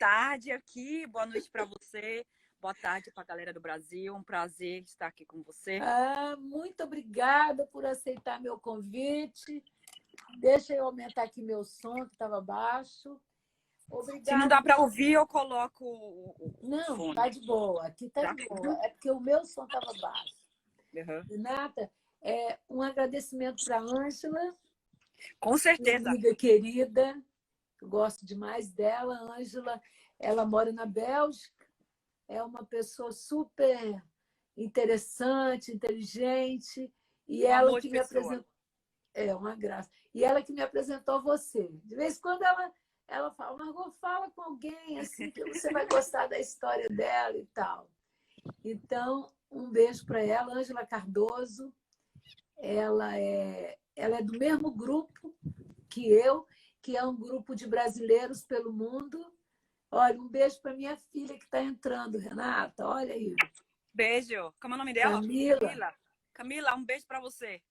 tarde aqui, boa noite para você, boa tarde para a galera do Brasil. Um prazer estar aqui com você. Muito obrigada por aceitar meu convite. Deixa eu aumentar aqui meu som, que estava baixo. Obrigada. Se não dá para ouvir, eu coloco o Não, fone. tá de boa. Aqui tá de boa. É porque o meu som estava baixo. Uhum. Renata, um agradecimento para a Ângela. Com certeza. Minha amiga querida. Eu gosto demais dela. A Ângela, ela mora na Bélgica. É uma pessoa super interessante, inteligente. E ela que me apresentou. É uma graça. E ela que me apresentou você. De vez em quando ela fala, Margot, fala com alguém assim que você vai gostar da história dela e tal. Então, um beijo para ela, Ângela Cardoso. Ela é do mesmo grupo que eu, que é um grupo de brasileiros pelo mundo. Olha, um beijo para minha filha que está entrando, Renata. Olha aí. Beijo. Como é o nome dela? Camila. Camila, um beijo para você.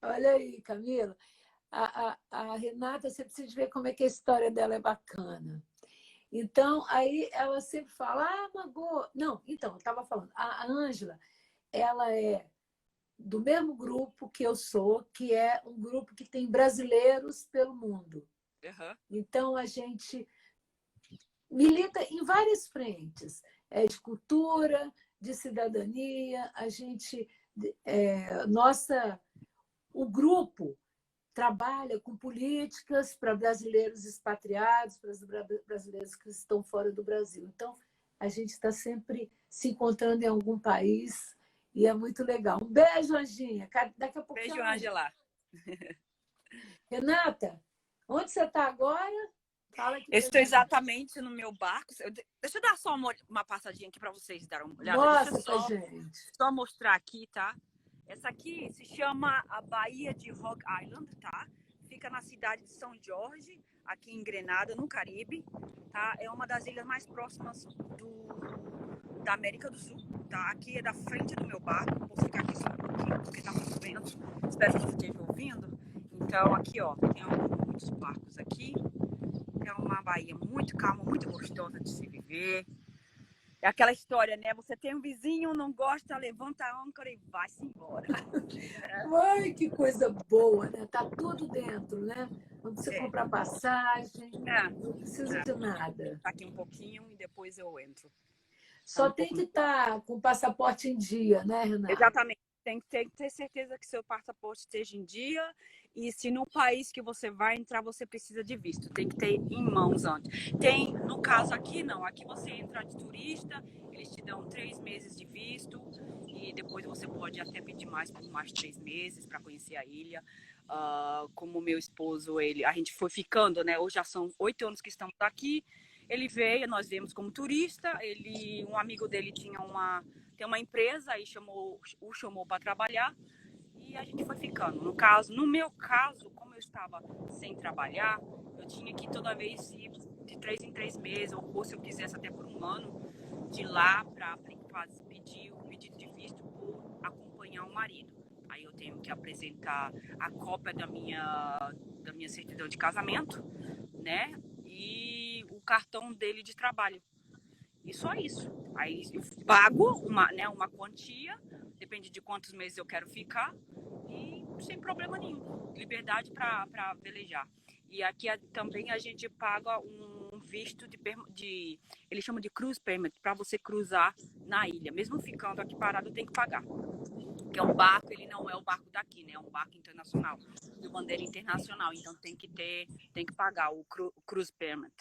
Olha aí, Camila. A Renata, você precisa ver como é que a história dela é bacana. Então, aí ela sempre fala, Margot... Não, então, eu estava falando, a Ângela, ela é do mesmo grupo que eu sou, que é um grupo que tem brasileiros pelo mundo. Uhum. Então, a gente milita em várias frentes, de cultura, de cidadania, a gente... o grupo trabalha com políticas para brasileiros expatriados, para os brasileiros que estão fora do Brasil. Então, a gente está sempre se encontrando em algum país e é muito legal. Um beijo, Anjinha. Daqui a pouco. Beijo, Ângela. Renata, onde você está agora? Fala aqui. Eu estou exatamente no meu barco. Deixa eu dar só uma passadinha aqui para vocês darem uma olhada. Nossa, gente. Só mostrar aqui, tá? Essa aqui se chama a Baía de Rock Island, tá? Fica na cidade de São Jorge, aqui em Grenada, no Caribe, tá? É uma das ilhas mais próximas da América do Sul, tá? Aqui é da frente do meu barco. Vou ficar aqui só um pouquinho, porque tá muito vento. Espero que você esteja ouvindo. Então, aqui, ó, tem muitos barcos aqui. É uma baía muito calma, muito gostosa de se viver. É aquela história, né? Você tem um vizinho, não gosta, levanta a âncora e vai-se embora. Ai, que coisa boa, né? Tá tudo dentro, né? Não precisa comprar passagem, não precisa de nada. Tá aqui um pouquinho e depois eu entro. Só tem que estar com o passaporte em dia, né, Renata? Exatamente. Tem que ter certeza que seu passaporte esteja em dia e se no país que você vai entrar, você precisa de visto. Tem que ter em mãos antes. No caso aqui, não. Aqui você entra de turista, eles te dão 3 meses de visto e depois você pode até pedir mais por mais 3 meses para conhecer a ilha. Como meu esposo, a gente foi ficando, né? Hoje já são 8 anos que estamos aqui. Ele veio, nós viemos como turista. Um amigo dele tem uma empresa e o chamou para trabalhar e a gente foi ficando. No meu caso, como eu estava sem trabalhar, eu tinha que toda vez ir de 3 em 3 meses, ou se eu quisesse até por um ano, de lá para pedir o pedido de visto por acompanhar o marido. Aí eu tenho que apresentar a cópia da minha certidão de casamento, né? E o cartão dele de trabalho. E só isso. Aí eu pago uma quantia, depende de quantos meses eu quero ficar, e sem problema nenhum. Liberdade para velejar. E aqui também a gente paga um visto eles chamam de cruise permit, para você cruzar na ilha. Mesmo ficando aqui parado, tem que pagar. Porque o barco, ele não é o barco daqui, né? É um barco internacional, de bandeira internacional. Então tem que pagar o cruise permit.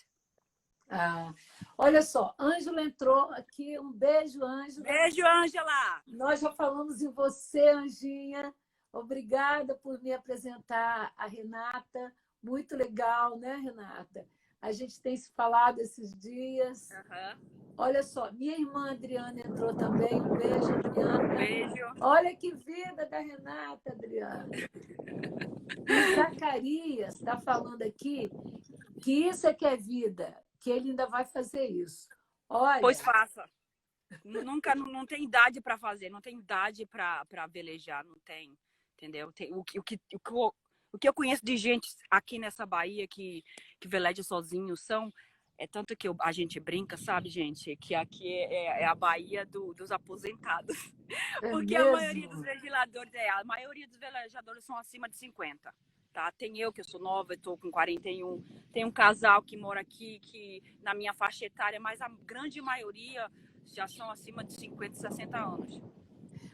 Olha só, Ângela entrou aqui. Um beijo, Ângela. Beijo, Ângela! Nós já falamos em você, Anjinha. Obrigada por me apresentar a Renata. Muito legal, né, Renata? A gente tem se falado esses dias. Uhum. Olha só, minha irmã Adriana entrou também. Um beijo, Adriana. Beijo. Olha que vida da Renata, Adriana. O Zacarias está falando aqui que isso é que é vida, que ele ainda vai fazer isso. Olha, pois faça. Não tem idade para fazer, não tem idade para velejar, não tem, entendeu? O que eu conheço de gente aqui nessa Bahia que veleja sozinho É tanto que a gente brinca, sabe, gente, que aqui é a Bahia dos aposentados. É Porque mesmo? a maioria dos velejadores são acima de 50. Tá? Tem eu, que eu sou nova, eu tô com 41. Tem um casal que mora aqui, que na minha faixa etária, mas a grande maioria já são acima de 50, 60 anos.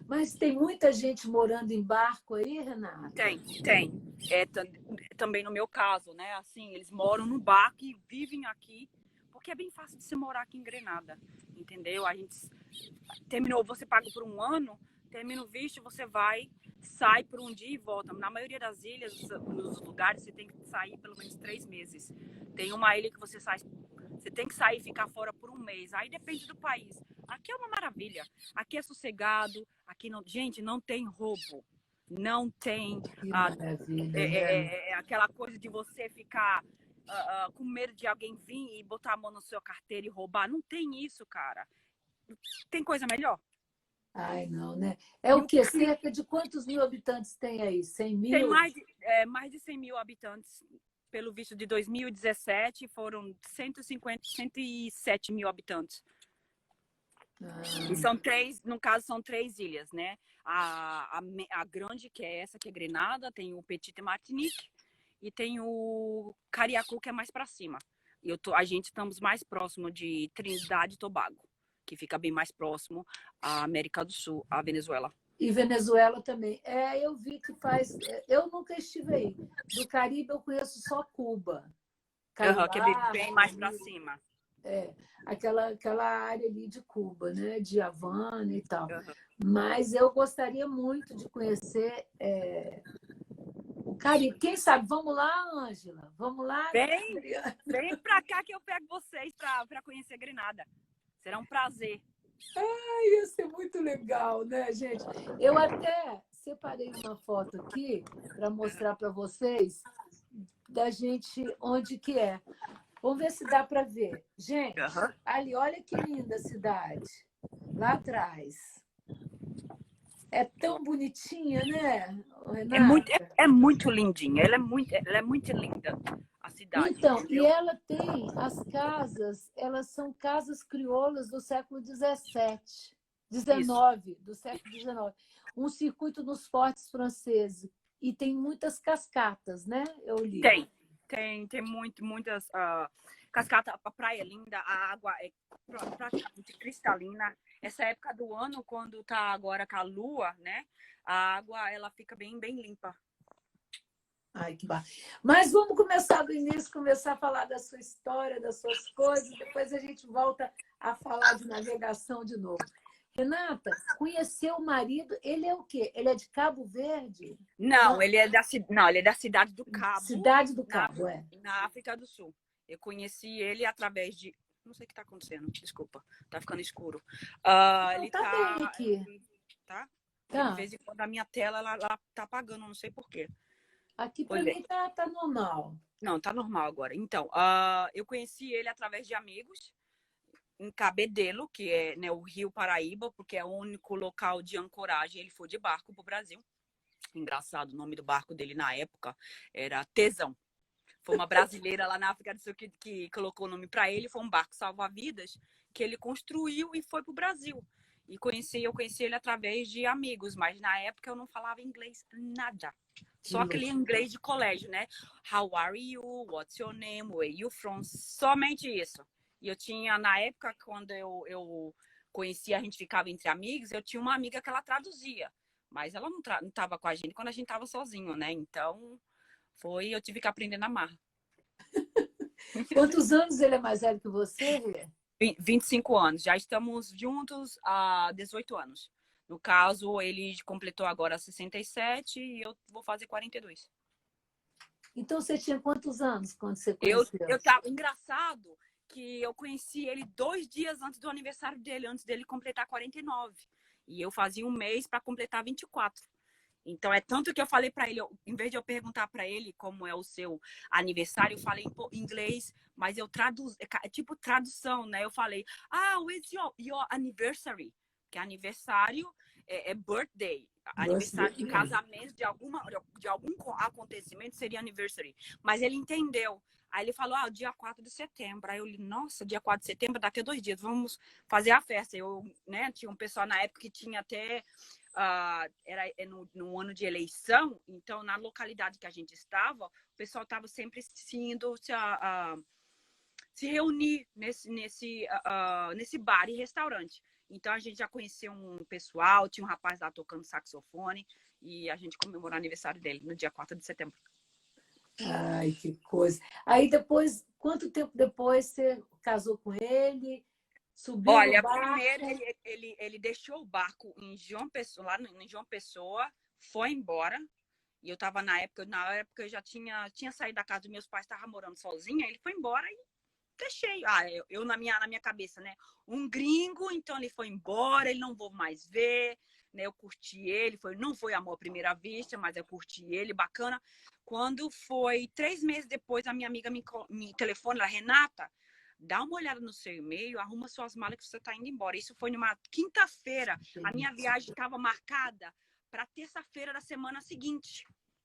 Mas tem muita gente morando em barco aí, Renata? Tem. Também no meu caso, né? Assim, eles moram no barco e vivem aqui, porque é bem fácil de se morar aqui em Grenada, entendeu? A gente terminou, você paga por um ano, termina o visto, você vai, sai por um dia e volta. Na maioria das ilhas, nos lugares, você tem que sair pelo menos 3 meses. Tem uma ilha que você sai, você tem que sair e ficar fora por um mês. Aí depende do país. Aqui é uma maravilha. Aqui é sossegado. Aqui não, gente, não tem roubo. Não tem Que maravilha, né? aquela coisa de você ficar com medo de alguém vir e botar a mão na sua carteira e roubar. Não tem isso, cara. Tem coisa melhor? Ai, não, né? É E o o quê? clima Cerca de quantos mil habitantes tem aí? 100 tem mil? mais de 100 mil habitantes. Pelo visto de 2017, foram 150, 107 mil habitantes. E Ah, são três, no caso, são 3 ilhas, né? A grande, que é essa, que é Grenada, tem o Petite Martinique e tem o Cariacu, que é mais para cima. E a gente estamos mais próximo de Trindade e Tobago, que fica bem mais próximo à América do Sul, à Venezuela. e Venezuela também. É, eu vi que faz. Eu nunca estive aí. Do Caribe eu conheço só Cuba. Uhum, que é Caiobá, bem mais para Margarita, cima. aquela área ali de Cuba, né? De Havana e tal. Uhum. Mas eu gostaria muito de conhecer o Caribe. Quem sabe? Vamos lá, Ângela? Vamos lá, Vem, Adriana? vem para cá que eu pego vocês para conhecer Grenada. Será um prazer. Ia ser muito legal, né, gente? Eu até separei uma foto aqui para mostrar para vocês da gente onde que é. Vamos ver se dá para ver. Gente, Uhum. ali, olha que linda a cidade. Lá atrás. É tão bonitinha, né, Renata? É muito lindinha. Ela é muito linda, a cidade, Então, e entendeu? ela tem as casas, elas são casas crioulas do século XVII, Isso. XIX, do século XIX. Um circuito nos fortes franceses. E tem muitas cascatas, né? Eu li. Tem muitas cascatas, a praia é linda, a água é praticamente cristalina. Essa época do ano, quando tá agora com a lua, né? A água ela fica bem, bem limpa. Ai, que bar... Mas vamos começar do início, começar a falar da sua história, das suas coisas, depois a gente volta a falar de navegação de novo. Renata, conheceu o marido, ele é o quê? Ele é de Cabo Verde? Não, Não, ele é da cidade do Cabo, Cidade do na, Cabo, é. na África do Sul. Eu conheci ele através de. Não sei o que está acontecendo, desculpa, tá ficando escuro. Não, Ele tá bem tá. aqui. Tá? Porque de Tá. vez em quando a minha tela ela tá apagando, não sei por quê. Aqui para Pois bem. mim tá normal. Não, tá normal agora. Então, eu conheci ele através de amigos em Cabedelo, que é, né, o Rio Paraíba, porque é o único local de ancoragem. Ele foi de barco pro Brasil. Engraçado, o nome do barco dele na época era Tesão. Foi uma brasileira lá na África do Sul que colocou o nome para ele. Foi um barco salva-vidas que ele construiu e foi pro Brasil. E eu conheci ele através de amigos, mas na época eu não falava inglês nada. Que Só aquele louco. inglês de colégio, né? How are you? What's your name? Where you from? Somente isso. E eu tinha, na época, quando eu conhecia, a gente ficava entre amigos, eu tinha uma amiga que ela traduzia. Mas ela não tava com a gente quando a gente tava sozinho, né? Então, eu tive que aprender na marra. Quantos anos ele é mais velho que você, Rê? 25 anos. Já estamos juntos há 18 anos. No caso, ele completou agora 67 e eu vou fazer 42. Então você tinha quantos anos quando você Eu conheceu? tava engraçado que eu conheci ele 2 dias antes do aniversário dele, antes dele completar 49. E eu fazia um mês para completar 24. Então, é tanto que eu falei para ele, em vez de eu perguntar para ele como é o seu aniversário, eu falei em inglês, mas eu traduzo, é tipo tradução, né? Eu falei, when's your anniversary? Que aniversário birthday. Aniversário de Birthday. casamento, de algum acontecimento seria anniversary. Mas ele entendeu. Aí ele falou, dia 4 de setembro. Aí eu li, nossa, dia 4 de setembro, daqui a 2 dias, vamos fazer a festa. Eu, né, tinha um pessoal na época que tinha até, era no ano de eleição, então na localidade que a gente estava, o pessoal estava sempre se reunir nesse bar e restaurante. Então a gente já conheceu um pessoal, tinha um rapaz lá tocando saxofone, e a gente comemorou o aniversário dele no dia 4 de setembro. Ai, que coisa. Aí depois, quanto tempo depois você casou com ele? Subiu no Olha, barco? primeiro ele deixou o barco em João Pessoa, lá em João Pessoa, foi embora. E eu tava na época eu já tinha saído da casa dos meus pais, estava morando sozinha, ele foi embora e deixei. Eu na minha cabeça, né? Um gringo, então ele foi embora, ele não vou mais ver, né? Eu curti ele, não foi amor à primeira vista, mas eu curti ele, bacana. Quando foi 3 meses depois, a minha amiga me telefona, a Renata, dá uma olhada no seu e-mail, arruma suas malas que você está indo embora. Isso foi numa quinta-feira. A minha viagem estava marcada para terça-feira da semana seguinte.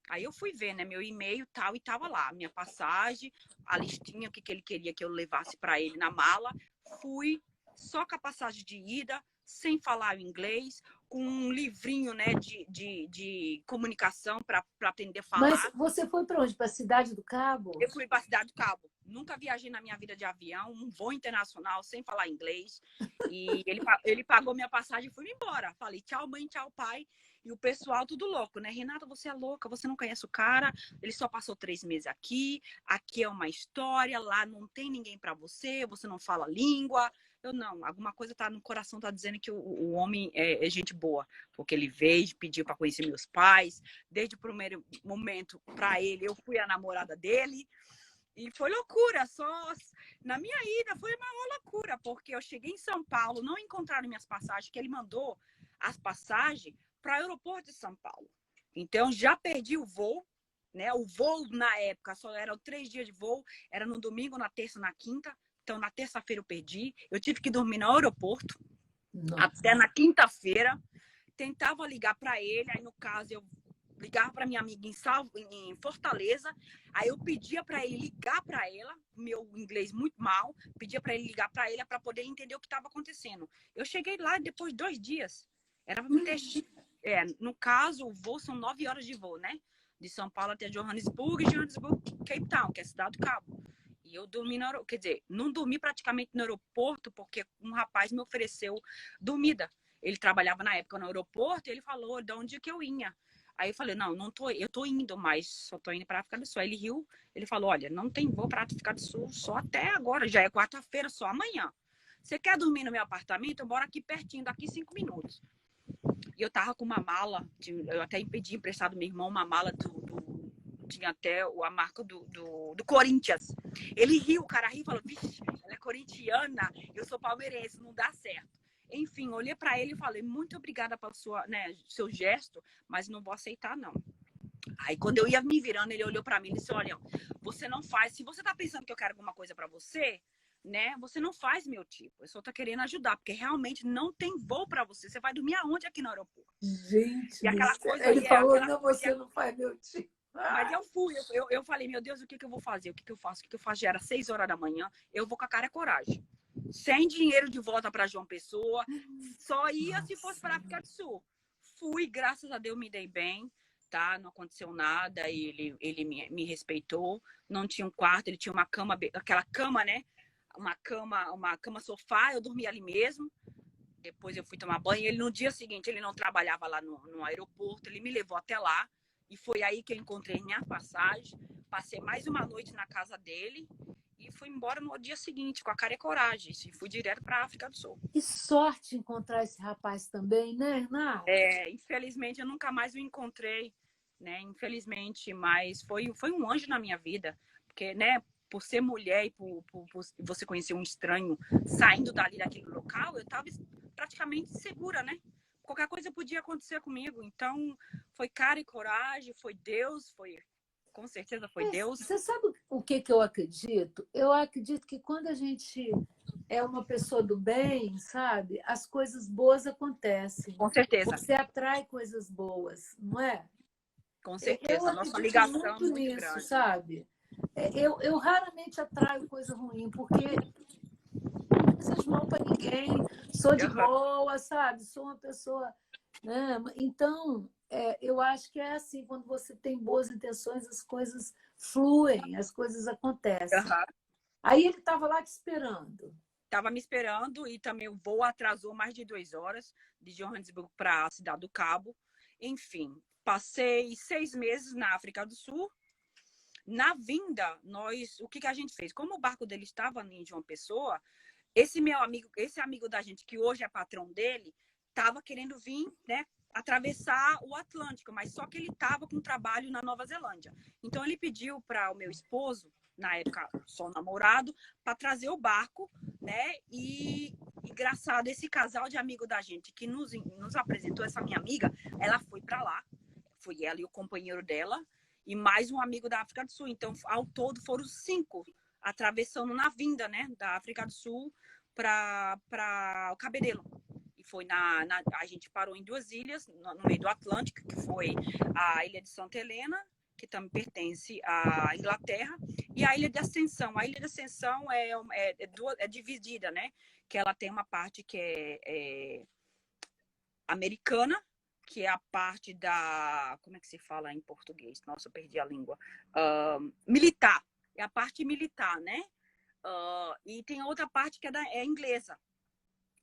Aí eu fui ver, né, meu e-mail tal, e tava lá, minha passagem, a listinha, o que ele queria que eu levasse para ele na mala. Fui só com a passagem de ida, sem falar inglês, com um livrinho, né, de comunicação para aprender a Mas falar. você foi para onde? Para a Cidade do Cabo? Eu fui para a Cidade do Cabo. Nunca viajei na minha vida de avião, um voo internacional, sem falar inglês. E ele pagou minha passagem e fui embora. Falei tchau, mãe, tchau, pai. E o pessoal tudo louco, né? Renata, você é louca, você não conhece o cara. Ele só passou 3 meses aqui. Aqui é uma história, lá não tem ninguém para você não fala língua. Eu não, alguma coisa tá no coração, tá dizendo que o homem é gente boa. Porque ele veio, pediu para conhecer meus pais. Desde o primeiro momento, para ele, eu fui a namorada dele. E foi loucura, só na minha ida foi uma loucura, porque eu cheguei em São Paulo, não encontraram minhas passagens, que ele mandou as passagens para o aeroporto de São Paulo. Então já perdi o voo, né? O voo na época só eram 3 dias de voo, era no domingo, na terça, na quinta. Então na terça-feira eu perdi, eu tive que dormir no aeroporto. Nossa. Até na quinta-feira. Tentava ligar para ele, aí no caso eu ligava para minha amiga em Fortaleza, aí eu pedia para ele ligar para ela, meu inglês muito mal, pedia para ele ligar para ela para poder entender o que estava acontecendo. Eu cheguei lá depois de 2 dias, era para me ter... no caso, o voo são 9 horas de voo, né? De São Paulo até Johannesburg, Cape Town, que é a cidade do Cabo. E eu dormi quer dizer, não dormi praticamente no aeroporto, porque um rapaz me ofereceu dormida. Ele trabalhava na época no aeroporto e ele falou de onde que eu ia. Aí eu falei, não tô, eu tô indo, mas só tô indo para África do Sul. Aí ele riu, ele falou, olha, não tem voo para África do Sul só até agora, já é quarta-feira, só amanhã. Você quer dormir no meu apartamento? Eu moro aqui pertinho, daqui 5 minutos. E eu tava com uma mala, eu até pedi emprestado do meu irmão uma mala tinha até a marca do Corinthians. Ele riu, o cara riu e falou, vixe, ela é corintiana, eu sou palmeirense, não dá certo. Enfim, olhei para ele e falei, muito obrigada pelo seu gesto, mas não vou aceitar, não. Aí, quando eu ia me virando, ele olhou para mim e disse, olha, você não faz, se você tá pensando que eu quero alguma coisa para você, né, você não faz meu tipo. Eu só tô querendo ajudar, porque realmente não tem voo para você. Você vai dormir aonde aqui no aeroporto? Gente, E aquela coisa, ele falou, não, você não faz meu tipo. Mas eu fui, eu falei, meu Deus, o que eu vou fazer? O que eu faço? O que eu faço? Já era 6 horas da manhã, eu vou com a cara e coragem. Sem dinheiro de volta para João Pessoa, só ia se fosse para África do Sul. Fui, graças a Deus me dei bem, tá? Não aconteceu nada, ele me respeitou. Não tinha um quarto, ele tinha uma cama, aquela cama, né? Uma cama sofá, eu dormia ali mesmo. Depois eu fui tomar banho. Ele no dia seguinte, ele não trabalhava lá no aeroporto, ele me levou até lá. E foi aí que eu encontrei minha passagem. Passei mais uma noite na casa dele e fui embora no dia seguinte, com a cara e coragem. E fui direto para a África do Sul. Que sorte encontrar esse rapaz também, né, Renata? Infelizmente, eu nunca mais o encontrei, né? Infelizmente, mas foi um anjo na minha vida. Porque, né, por ser mulher e por você conhecer um estranho saindo daquele local, eu estava praticamente segura, né? Qualquer coisa podia acontecer comigo. Então, foi cara e coragem, foi Deus, com certeza foi Deus. Você sabe o que eu acredito? Eu acredito que quando a gente é uma pessoa do bem, sabe? As coisas boas acontecem. Com certeza. Você atrai coisas boas, não é? Com Eu certeza. Nossa acredito ligação é muito muito nisso, grande. sabe? Eu raramente atraio coisa ruim, porque coisas mal para ninguém, sou de boa, sabe? Sou uma pessoa, né? Então, eu acho que é assim, quando você tem boas intenções, as coisas fluem, as coisas acontecem. Uhum. Aí ele estava lá te esperando. Estava me esperando e também o voo atrasou mais de 2 horas de Johannesburgo para a Cidade do Cabo. Enfim, passei 6 meses na África do Sul. Na vinda, o que a gente fez? Como o barco dele estava em João Pessoa, esse amigo da gente, que hoje é patrão dele, estava querendo vir, né, atravessar o Atlântico, mas só que ele estava com trabalho na Nova Zelândia. Então ele pediu para o meu esposo, na época só namorado, para trazer o barco, né? E engraçado, esse casal de amigo da gente que nos apresentou, essa minha amiga, ela foi para lá, foi ela e o companheiro dela, e mais um amigo da África do Sul. Então, ao todo, foram 5 atravessando na vinda, né, da África do Sul para o Cabedelo. E foi a gente parou em 2 ilhas, no meio do Atlântico, que foi a Ilha de Santa Helena, que também pertence à Inglaterra, e a Ilha de Ascensão. A Ilha de Ascensão é dividida, né? Que ela tem uma parte que é americana, que é a parte da... Como é que se fala em português? Nossa, eu perdi a língua. Militar. É a parte militar, né? E tem outra parte que é inglesa.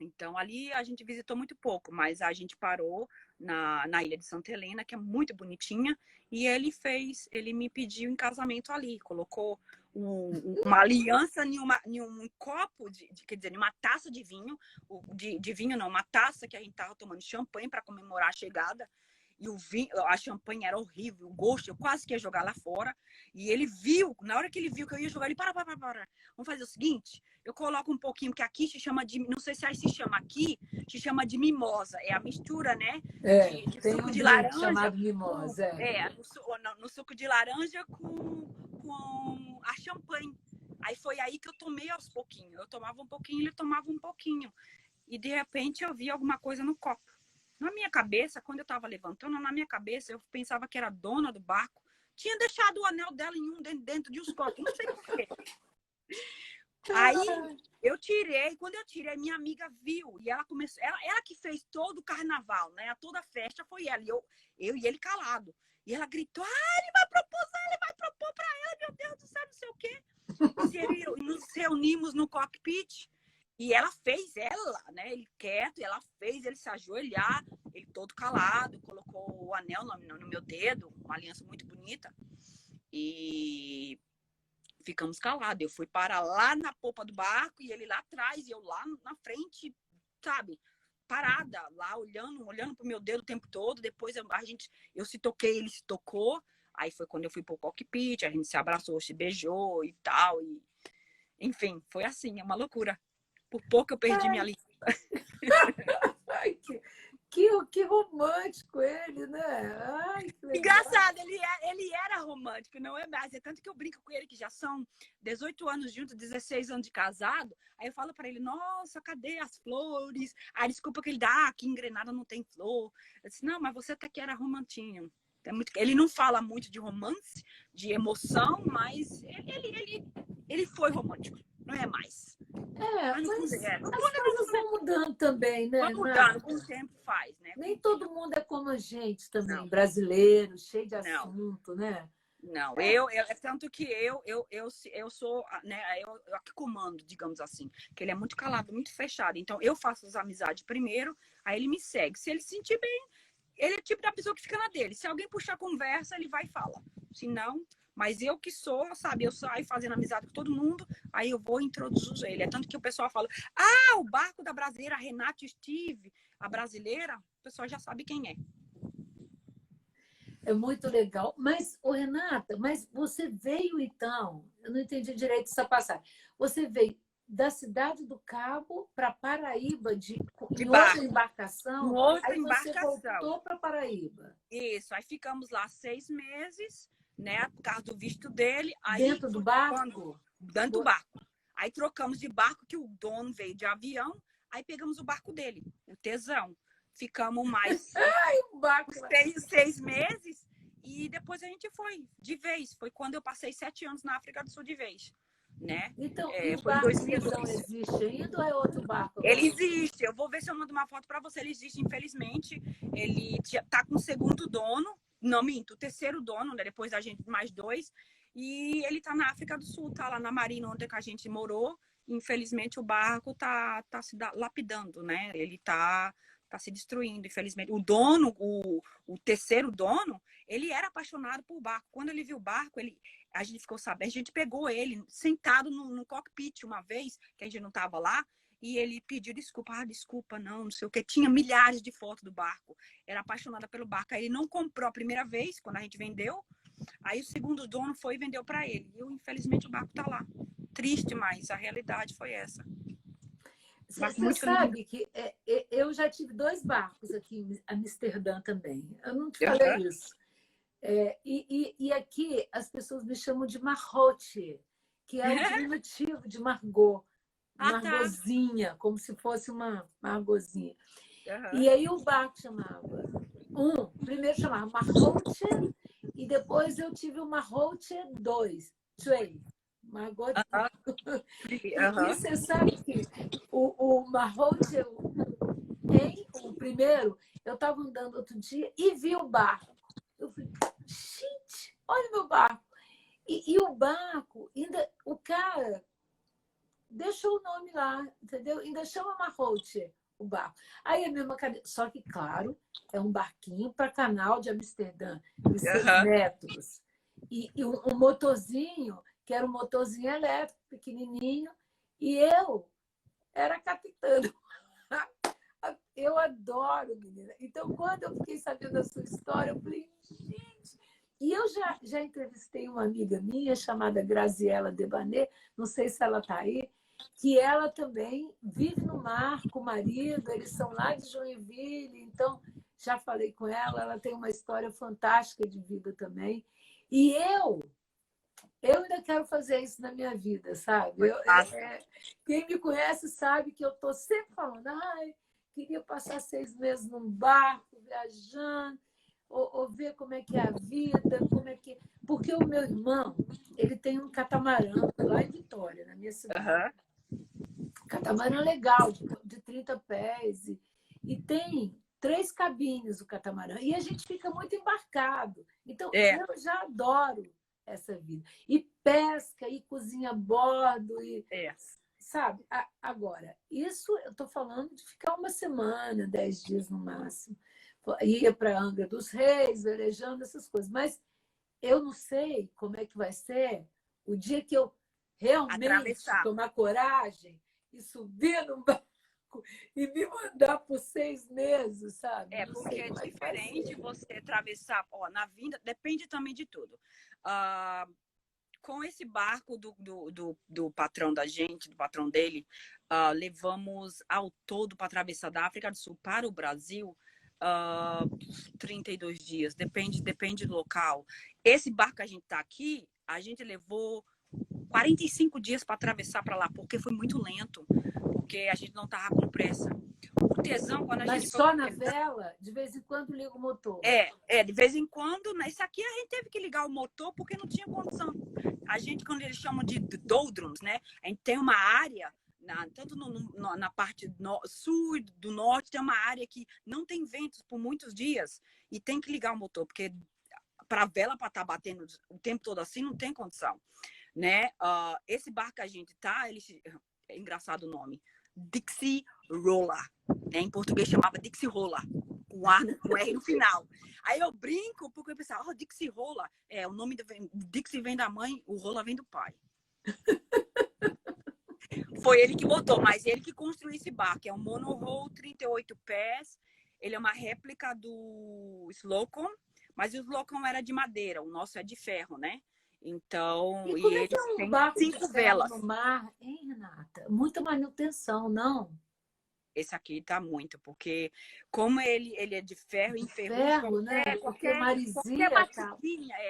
Então, ali a gente visitou muito pouco, mas a gente parou na Ilha de Santa Helena, que é muito bonitinha, e ele me pediu em casamento ali, colocou uma aliança em um copo, quer dizer, em uma taça de vinho, de vinho não, uma taça que a gente estava tomando champanhe para comemorar a chegada, e o vinho, a champanhe era horrível, o gosto, eu quase que ia jogar lá fora, e ele viu, na hora que ele viu que eu ia jogar, ele, para, vamos fazer o seguinte, eu coloco um pouquinho, que aqui se chama de, não sei se aí se chama aqui, se chama de mimosa, é a mistura, né, de Tem suco um de drink laranja, chamado mimosa. no suco de laranja com a champanhe. Aí foi aí que eu tomei aos pouquinhos, eu tomava um pouquinho, ele tomava um pouquinho, e de repente eu vi alguma coisa no copo. Na minha cabeça, quando eu estava levantando, na minha cabeça, eu pensava que era a dona do barco. Tinha deixado o anel dela dentro de uns copos, não sei porquê. Aí eu tirei, quando eu tirei, minha amiga viu, e ela começou, ela que fez todo o carnaval, né? Toda a festa foi ela, e eu e ele calado. E ela gritou: ele vai propor para ela, meu Deus do céu, não sei o quê. E nos reunimos no cockpit. E ela fez né? Ele quieto, e ela fez ele se ajoelhar, ele todo calado, colocou o anel no meu dedo, uma aliança muito bonita. E ficamos calados. Eu fui parar lá na popa do barco e ele lá atrás, e eu lá na frente, sabe? Parada, lá olhando pro meu dedo o tempo todo. Depois eu se toquei, ele se tocou. Aí foi quando eu fui pro cockpit, a gente se abraçou, se beijou e tal. E... Enfim, foi assim, é uma loucura. Por pouco eu perdi minha língua. Ai, que romântico ele, né? Ai, que legal. Engraçado, ele era romântico, não é mais. É tanto que eu brinco com ele, que já são 18 anos juntos, 16 anos de casado. Aí eu falo para ele: nossa, cadê as flores? Aí desculpa que ele dá, aqui em Grenada não tem flor. Eu disse: não, mas você até que era romantinho. Ele não fala muito de romance, de emoção, mas ele foi romântico, não é mais. Mas as coisas vão mudando também, né? Vai mudando, com o tempo faz, né? Nem todo mundo é como a gente também, não. Brasileiro, cheio de assunto, né? Não, é tanto que eu sou, né, eu que comando, digamos assim, que ele é muito calado, muito fechado. Então, eu faço as amizades primeiro, aí ele me segue. Se ele se sentir bem, ele é o tipo da pessoa que fica na dele. Se alguém puxar conversa, ele vai e fala. Se não, mas eu que sou, sabe, eu saio fazendo amizade com todo mundo, aí eu vou introduzir ele. É tanto que o pessoal fala: o barco da brasileira, Renata Steve, a brasileira, o pessoal já sabe quem é. É muito legal. Mas, Renata, você veio então, eu não entendi direito essa passagem. Você veio da Cidade do Cabo para Paraíba em outra embarcação? Outra embarcação. Você voltou para Paraíba? Isso, aí ficamos lá 6 meses, né, por causa do visto dele. Aí, dentro do barco? Dentro do barco. Aí trocamos de barco, que o dono veio de avião, aí pegamos o barco dele, o Tesão. Ficamos mais Um barco. 6 meses e depois a gente foi de vez. Foi quando eu passei 7 anos na África do Sul de vez, né? Então, e o Foi em barco Tesão 2002. existe ainda ou é outro barco agora? Ele existe. Eu vou ver se eu mando uma foto para você. Ele existe, infelizmente. Ele tá com o segundo dono. Não, minto, o terceiro dono, né? Depois da gente, mais 2. E ele tá na África do Sul, tá lá na marina onde a gente morou. Infelizmente, o barco tá se lapidando, né? Ele tá se destruindo, infelizmente. O dono, o terceiro dono, ele era apaixonado por barco. Quando ele viu o barco, a gente ficou sabendo, a gente pegou ele sentado no cockpit uma vez, que a gente não tava lá, e ele pediu desculpa, desculpa, não sei o que. Tinha milhares de fotos do barco. Era apaixonada pelo barco. Aí ele não comprou a primeira vez, quando a gente vendeu. Aí o segundo dono foi e vendeu para ele. E infelizmente o barco tá lá. Triste, mas a realidade foi essa. Você sabe que eu já tive 2 barcos aqui em Amsterdã também. Eu não te falei isso. E aqui as pessoas me chamam de Marrote, que é o diminutivo de Margot. Margozinha, como se fosse uma Margozinha. E aí o barco chamava... primeiro chamava Marrote, e depois eu tive o Marrote 2, Trey. Margot. E você sabe que o Marrote, o primeiro, eu estava andando outro dia e vi o barco. Eu falei, gente, olha o meu barco. E o barco, ainda o cara deixou o nome lá, entendeu? Ainda chama Marrote o barco. Aí a mesma cadeira. Só que, claro, é um barquinho para canal de Amsterdã, de 6 metros. E um motorzinho, que era um motorzinho elétrico, pequenininho, e eu era capitã. Eu adoro, menina. Então, quando eu fiquei sabendo da sua história, eu falei, gente... E eu já entrevistei uma amiga minha chamada Graziella Debanet, não sei se ela está aí, que ela também vive no mar com o marido, eles são lá de Joinville, então já falei com ela, ela tem uma história fantástica de vida também. E eu ainda quero fazer isso na minha vida, sabe? Quem me conhece sabe que eu estou sempre falando, queria passar 6 meses num barco, viajando, ou ver como é que é a vida, como é que... Porque o meu irmão, ele tem um catamarã lá em Vitória, na minha cidade. Catamarã legal, de 30 pés. E tem 3 cabines o catamarã. E a gente fica muito embarcado. Então, eu já adoro essa vida. E pesca, e cozinha a bordo, e... Sabe? Agora, isso eu estou falando de ficar uma semana, 10 dias no máximo. Ia para Angra dos Reis, velejando, essas coisas. Mas eu não sei como é que vai ser o dia que eu realmente tomar coragem e subir no barco e me mandar por 6 meses, sabe? Porque é diferente você atravessar. Na vinda, depende também de tudo. Com esse barco do patrão da gente, do patrão dele, levamos ao todo para atravessar da África do Sul para o Brasil 32 dias, depende do local. Esse barco que a gente está aqui, a gente levou 45 dias para atravessar para lá, porque foi muito lento, porque a gente não estava com pressa. O Tesão, quando a gente... Mas só na vela? De vez em quando liga o motor? De vez em quando. Nesse aqui a gente teve que ligar o motor porque não tinha condição. A gente, quando eles chamam de doldrums, né? A gente tem uma área, tanto na parte sul e do norte, tem uma área que não tem ventos por muitos dias e tem que ligar o motor, porque para a vela para estar batendo o tempo todo assim, não tem condição, né? Esse barco que a gente tá, é engraçado o nome, Dixie Roller, né? Em português chamava Dixie Roller, com R no final. Aí eu brinco, porque eu pensava, Dixie Roller, o nome do Dixie vem da mãe, o Roller vem do pai. Foi ele que botou, mas ele que construiu esse barco. É um monohull 38 pés. Ele é uma réplica do Slocum, mas o Slocum era de madeira, o nosso é de ferro, né? Então, e como é que eles é um têm barco 5 de ferro velas. no mar, hein, Renata? Muita manutenção, não? Esse aqui tá muito, porque como ele é de ferro, enferruja. Ferro, né? Porque maresia,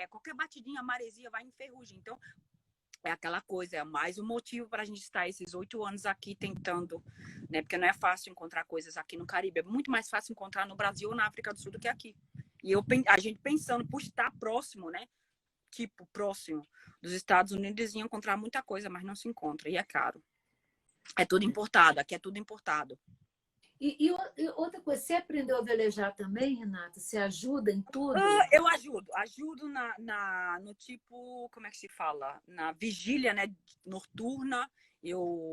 qualquer batidinha, a maresia vai em ferrugem. Então, é aquela coisa, é mais um motivo para a gente estar esses 8 anos aqui tentando, né? Porque não é fácil encontrar coisas aqui no Caribe. É muito mais fácil encontrar no Brasil ou na África do Sul do que aqui. E a gente pensando por estar próximo, né? Tipo, próximo dos Estados Unidos, ia encontrar muita coisa, mas não se encontra. E é caro. É tudo importado. Aqui é tudo importado. E outra coisa, você aprendeu a velejar também, Renata? Você ajuda em tudo? Eu ajudo no tipo, como é que se fala? Na vigília, né, noturna,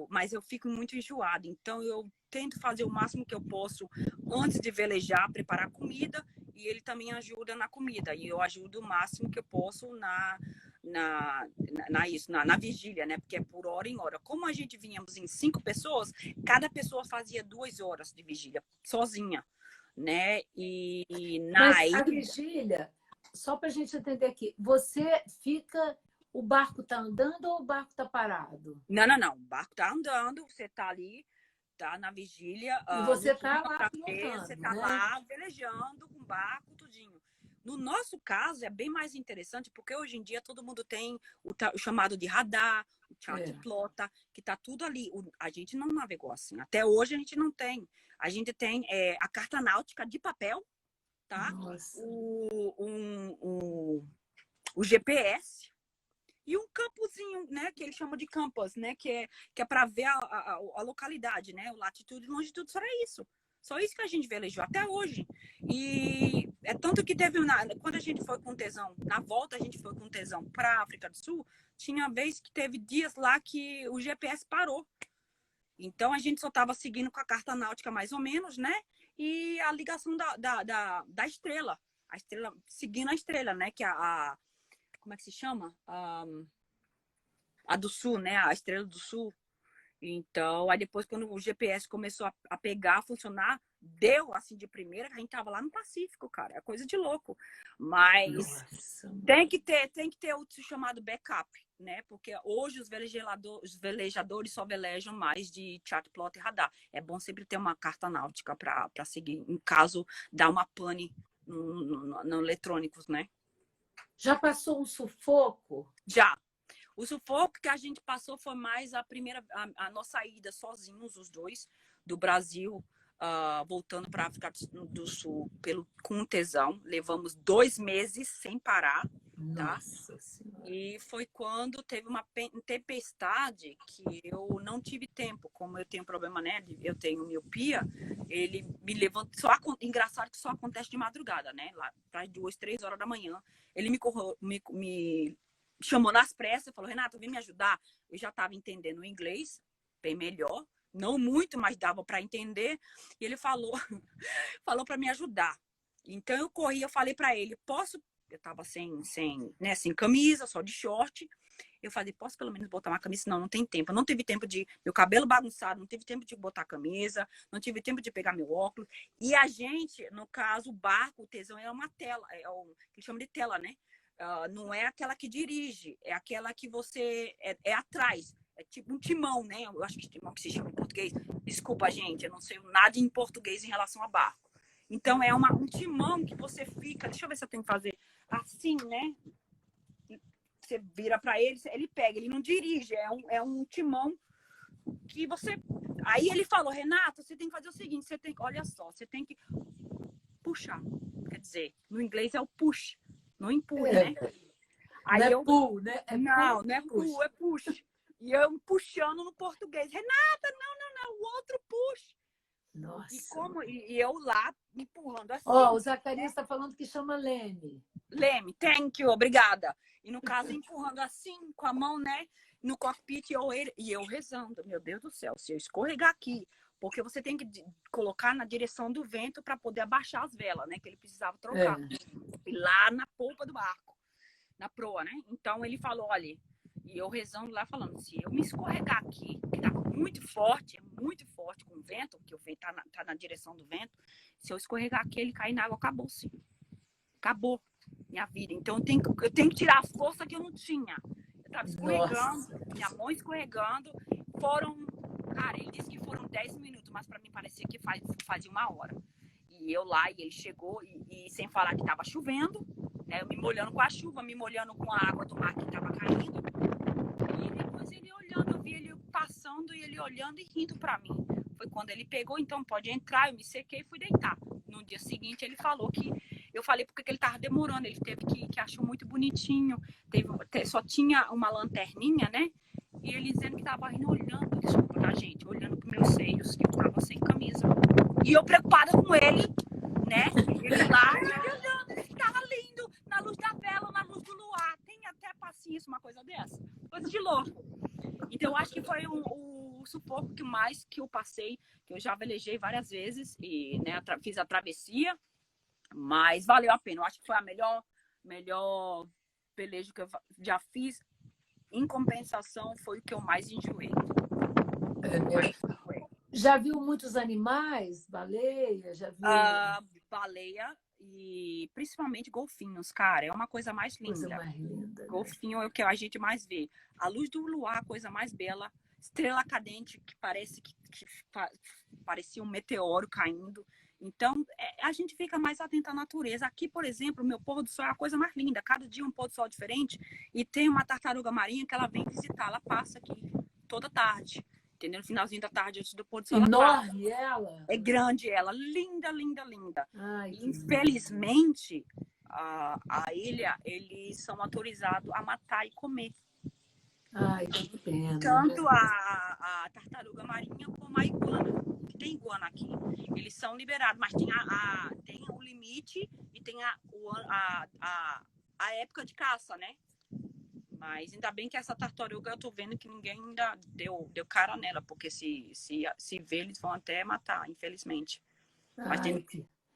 mas eu fico muito enjoada, então eu tento fazer o máximo que eu posso antes de velejar, preparar comida, e ele também ajuda na comida, e eu ajudo o máximo que eu posso na vigília, né, porque é por hora em hora. Como a gente vínhamos em 5 pessoas, cada pessoa fazia 2 horas de vigília, sozinha. Né? Mas a vigília, só para a gente entender aqui, você fica, o barco está andando ou o barco está parado? Não. O barco está andando, você está ali, tá na vigília. E você está lá pilotando, você está lá velejando com o barco, tudinho. No nosso caso, é bem mais interessante, porque hoje em dia todo mundo tem o chamado de radar, o chart plota, que está tudo ali. A gente não navegou assim. Até hoje a gente não tem. A gente tem a carta náutica de papel, tá? O GPS e um campozinho, né? Que eles chamam de campus, né? Que é para ver a localidade, né? O latitude e longitude, só é isso. Só isso que a gente velejou até hoje. E é tanto que teve, quando a gente foi com tesão, na volta a gente foi com tesão para a África do Sul, tinha vez que teve dias lá que o GPS parou. Então a gente só estava seguindo com a carta náutica mais ou menos, né? E a ligação da estrela. A estrela, seguindo a estrela, né? Que como é que se chama? A do sul, né? A estrela do sul. Então, aí depois, quando o GPS começou a pegar, a funcionar, deu assim de primeira, a gente tava lá no Pacífico, cara. É coisa de louco. Mas tem que ter o chamado backup, né? Porque hoje os velejadores só velejam mais de chart plot e radar. É bom sempre ter uma carta náutica para seguir, em caso dá uma pane no eletrônicos, né? Já passou um sufoco? Já. O sufoco que a gente passou foi mais a nossa ida sozinhos, os dois, do Brasil, voltando para a África do Sul com tesão. Levamos 2 meses sem parar, tá? Nossa Senhora. E foi quando teve uma tempestade que eu não tive tempo. Como eu tenho problema, né? Eu tenho miopia, ele me levantou. Engraçado que só acontece de madrugada, né? Lá para 2, 3 horas da manhã. Ele me chamou nas pressas, falou: Renata, vem me ajudar. Eu já estava entendendo o inglês bem melhor, não muito, mas dava para entender. E ele falou para me ajudar. Então eu corri, eu falei para ele: posso? Eu estava sem camisa, só de short. Eu falei: posso pelo menos botar uma camisa? Não tem tempo. Eu não tive tempo de meu cabelo bagunçado, não tive tempo de botar a camisa, não tive tempo de pegar meu óculos. E a gente, no caso, o barco, o tesão é uma tela, que eles chamam de tela, né? Não é aquela que dirige, é aquela que você é atrás. É tipo um timão, né? Eu acho que timão que se chama em português. Desculpa, gente, eu não sei nada em português em relação a barco. Então, é um timão que você fica... Deixa eu ver se eu tenho que fazer assim, né? Você vira para ele pega. Ele não dirige, é um timão que você... Aí ele falou: Renata, você tem que fazer o seguinte, olha só, você tem que puxar. Quer dizer, no inglês é o push. Não empurra, né? Aí não é pull, né? Não é pull, é push. E eu puxando no português. Renata, não, o outro push. Nossa. E eu lá empurrando assim. O Zacarias está falando que chama Leme. Leme, thank you, obrigada. E no caso, empurrando assim, com a mão, né? No cockpit, e eu rezando. Meu Deus do céu, se eu escorregar aqui, porque você tem que colocar na direção do vento para poder abaixar as velas, né? Que ele precisava trocar. E lá na polpa do barco, na proa, né? Então ele falou: olha, e eu rezando lá, falando: se eu me escorregar aqui, que tá muito forte com o vento, que o vento tá na direção do vento, se eu escorregar aqui, ele cair na água, acabou, sim. Acabou minha vida. Então eu tenho que tirar a força que eu não tinha. Eu tava escorregando, minha mão escorregando. Cara, ele disse que foram 10 minutos, mas para mim parecia que fazia 1 hora. E eu lá, e ele chegou, e sem falar que tava chovendo, né? Eu me molhando com a chuva, me molhando com a água do mar que tava caindo. E olhando, eu vi ele passando e ele olhando e rindo para mim. Foi quando ele pegou, então pode entrar, eu me sequei e fui deitar. No dia seguinte ele falou que... Eu falei porque ele tava demorando, ele teve que achou muito bonitinho. Só tinha uma lanterninha, né? E ele dizendo que tava rindo, olhando, desculpa, tá, gente? Olhando pros meus seios, que eu tava sem camisa. E eu preocupada com ele, né? Ele lá, e ele olhando, ele tava lindo, na luz da vela, na luz do luar. Tem até paciência uma coisa dessa. Coisa de louco. Então, eu acho que foi o sufoco que eu passei, que eu já velejei várias vezes e, né, fiz a travessia, mas valeu a pena. Eu acho que foi a melhor velejo que eu já fiz. Em compensação, foi o que eu mais enjoei. Já viu muitos animais? Baleia? Já viu? Baleia e principalmente golfinhos, cara. É uma coisa mais linda. Coisa mais linda, né? Golfinho é o que a gente mais vê. A luz do luar, a coisa mais bela. Estrela cadente, que parece que parecia um meteoro caindo. Então, a gente fica mais atento à natureza. Aqui, por exemplo, o meu pôr do sol é a coisa mais linda. Cada dia um pôr do sol diferente. E tem uma tartaruga marinha que ela vem visitar. Ela passa aqui toda tarde. Entendeu? No finalzinho da tarde, antes do pôr do sol. Enorme ela? É grande ela. Linda, linda, linda. Ai, infelizmente, a ilha, eles são autorizados a matar e comer. Ai, que pena. Tanto a tartaruga marinha como a iguana. Tem iguana aqui. Eles são liberados, mas tem o limite e tem a época de caça, né? Mas ainda bem que essa tartaruga eu tô vendo que ninguém ainda deu cara nela, porque se ver, eles vão até matar, infelizmente. Mas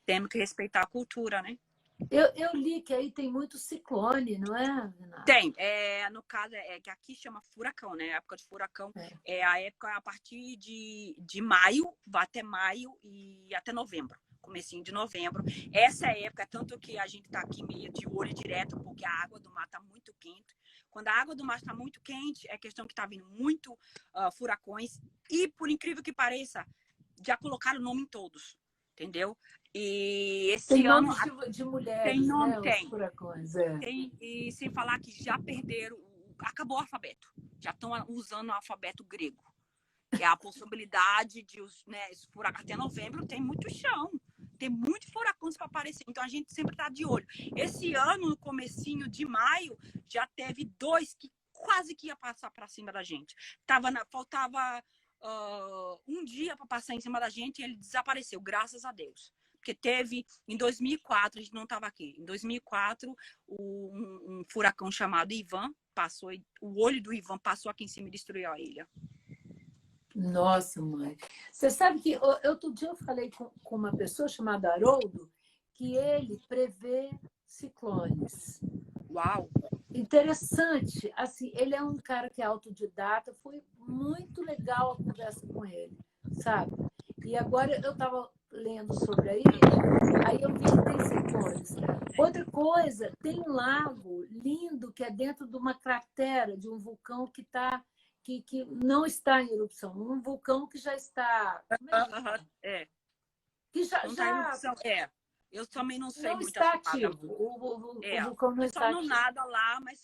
temos que respeitar a cultura, né? Eu li que aí tem muito ciclone, não é, Renata? Tem. No caso, que aqui chama furacão, né? A época de furacão é a época a partir de maio, vai até maio e até novembro. Comecinho de novembro. Essa é a época, tanto que a gente tá aqui meio de olho direto, porque a água do mar tá muito quente. Quando a água do mar está muito quente, é questão que tá vindo muito furacões. E, por incrível que pareça, já colocaram o nome em todos. Entendeu? E esse tem ano... Tem de mulheres, tem nome, né? tem. Os furacões, Tem, e sem falar que já perderam... Acabou o alfabeto. Já estão usando o alfabeto grego. Que é a possibilidade de... Né, furacão até novembro tem muito chão. Tem muitos furacões para aparecer. Então, a gente sempre está de olho. Esse ano, no comecinho de maio, já teve 2 que quase que ia passar para cima da gente. Faltava... um dia para passar em cima da gente e ele desapareceu, graças a Deus. Porque teve, em 2004, a gente não estava aqui, em 2004, um furacão chamado Ivan passou, o olho do Ivan passou aqui em cima e destruiu a ilha. Nossa, mãe. Você sabe que outro dia eu falei com uma pessoa chamada Haroldo, que ele prevê ciclones. Uau! Interessante. Assim, ele é um cara que é autodidata. Foi muito legal a conversa com ele, sabe? E agora eu estava lendo sobre a ilha, aí eu vi que tem ciclones. Outra coisa, tem um lago lindo que é dentro de uma cratera de um vulcão que não está em erupção. Um vulcão que já está... Que já está em erupção, Eu também não sei não muito está ativo. O vulcão não está ativo. Não nada lá, mas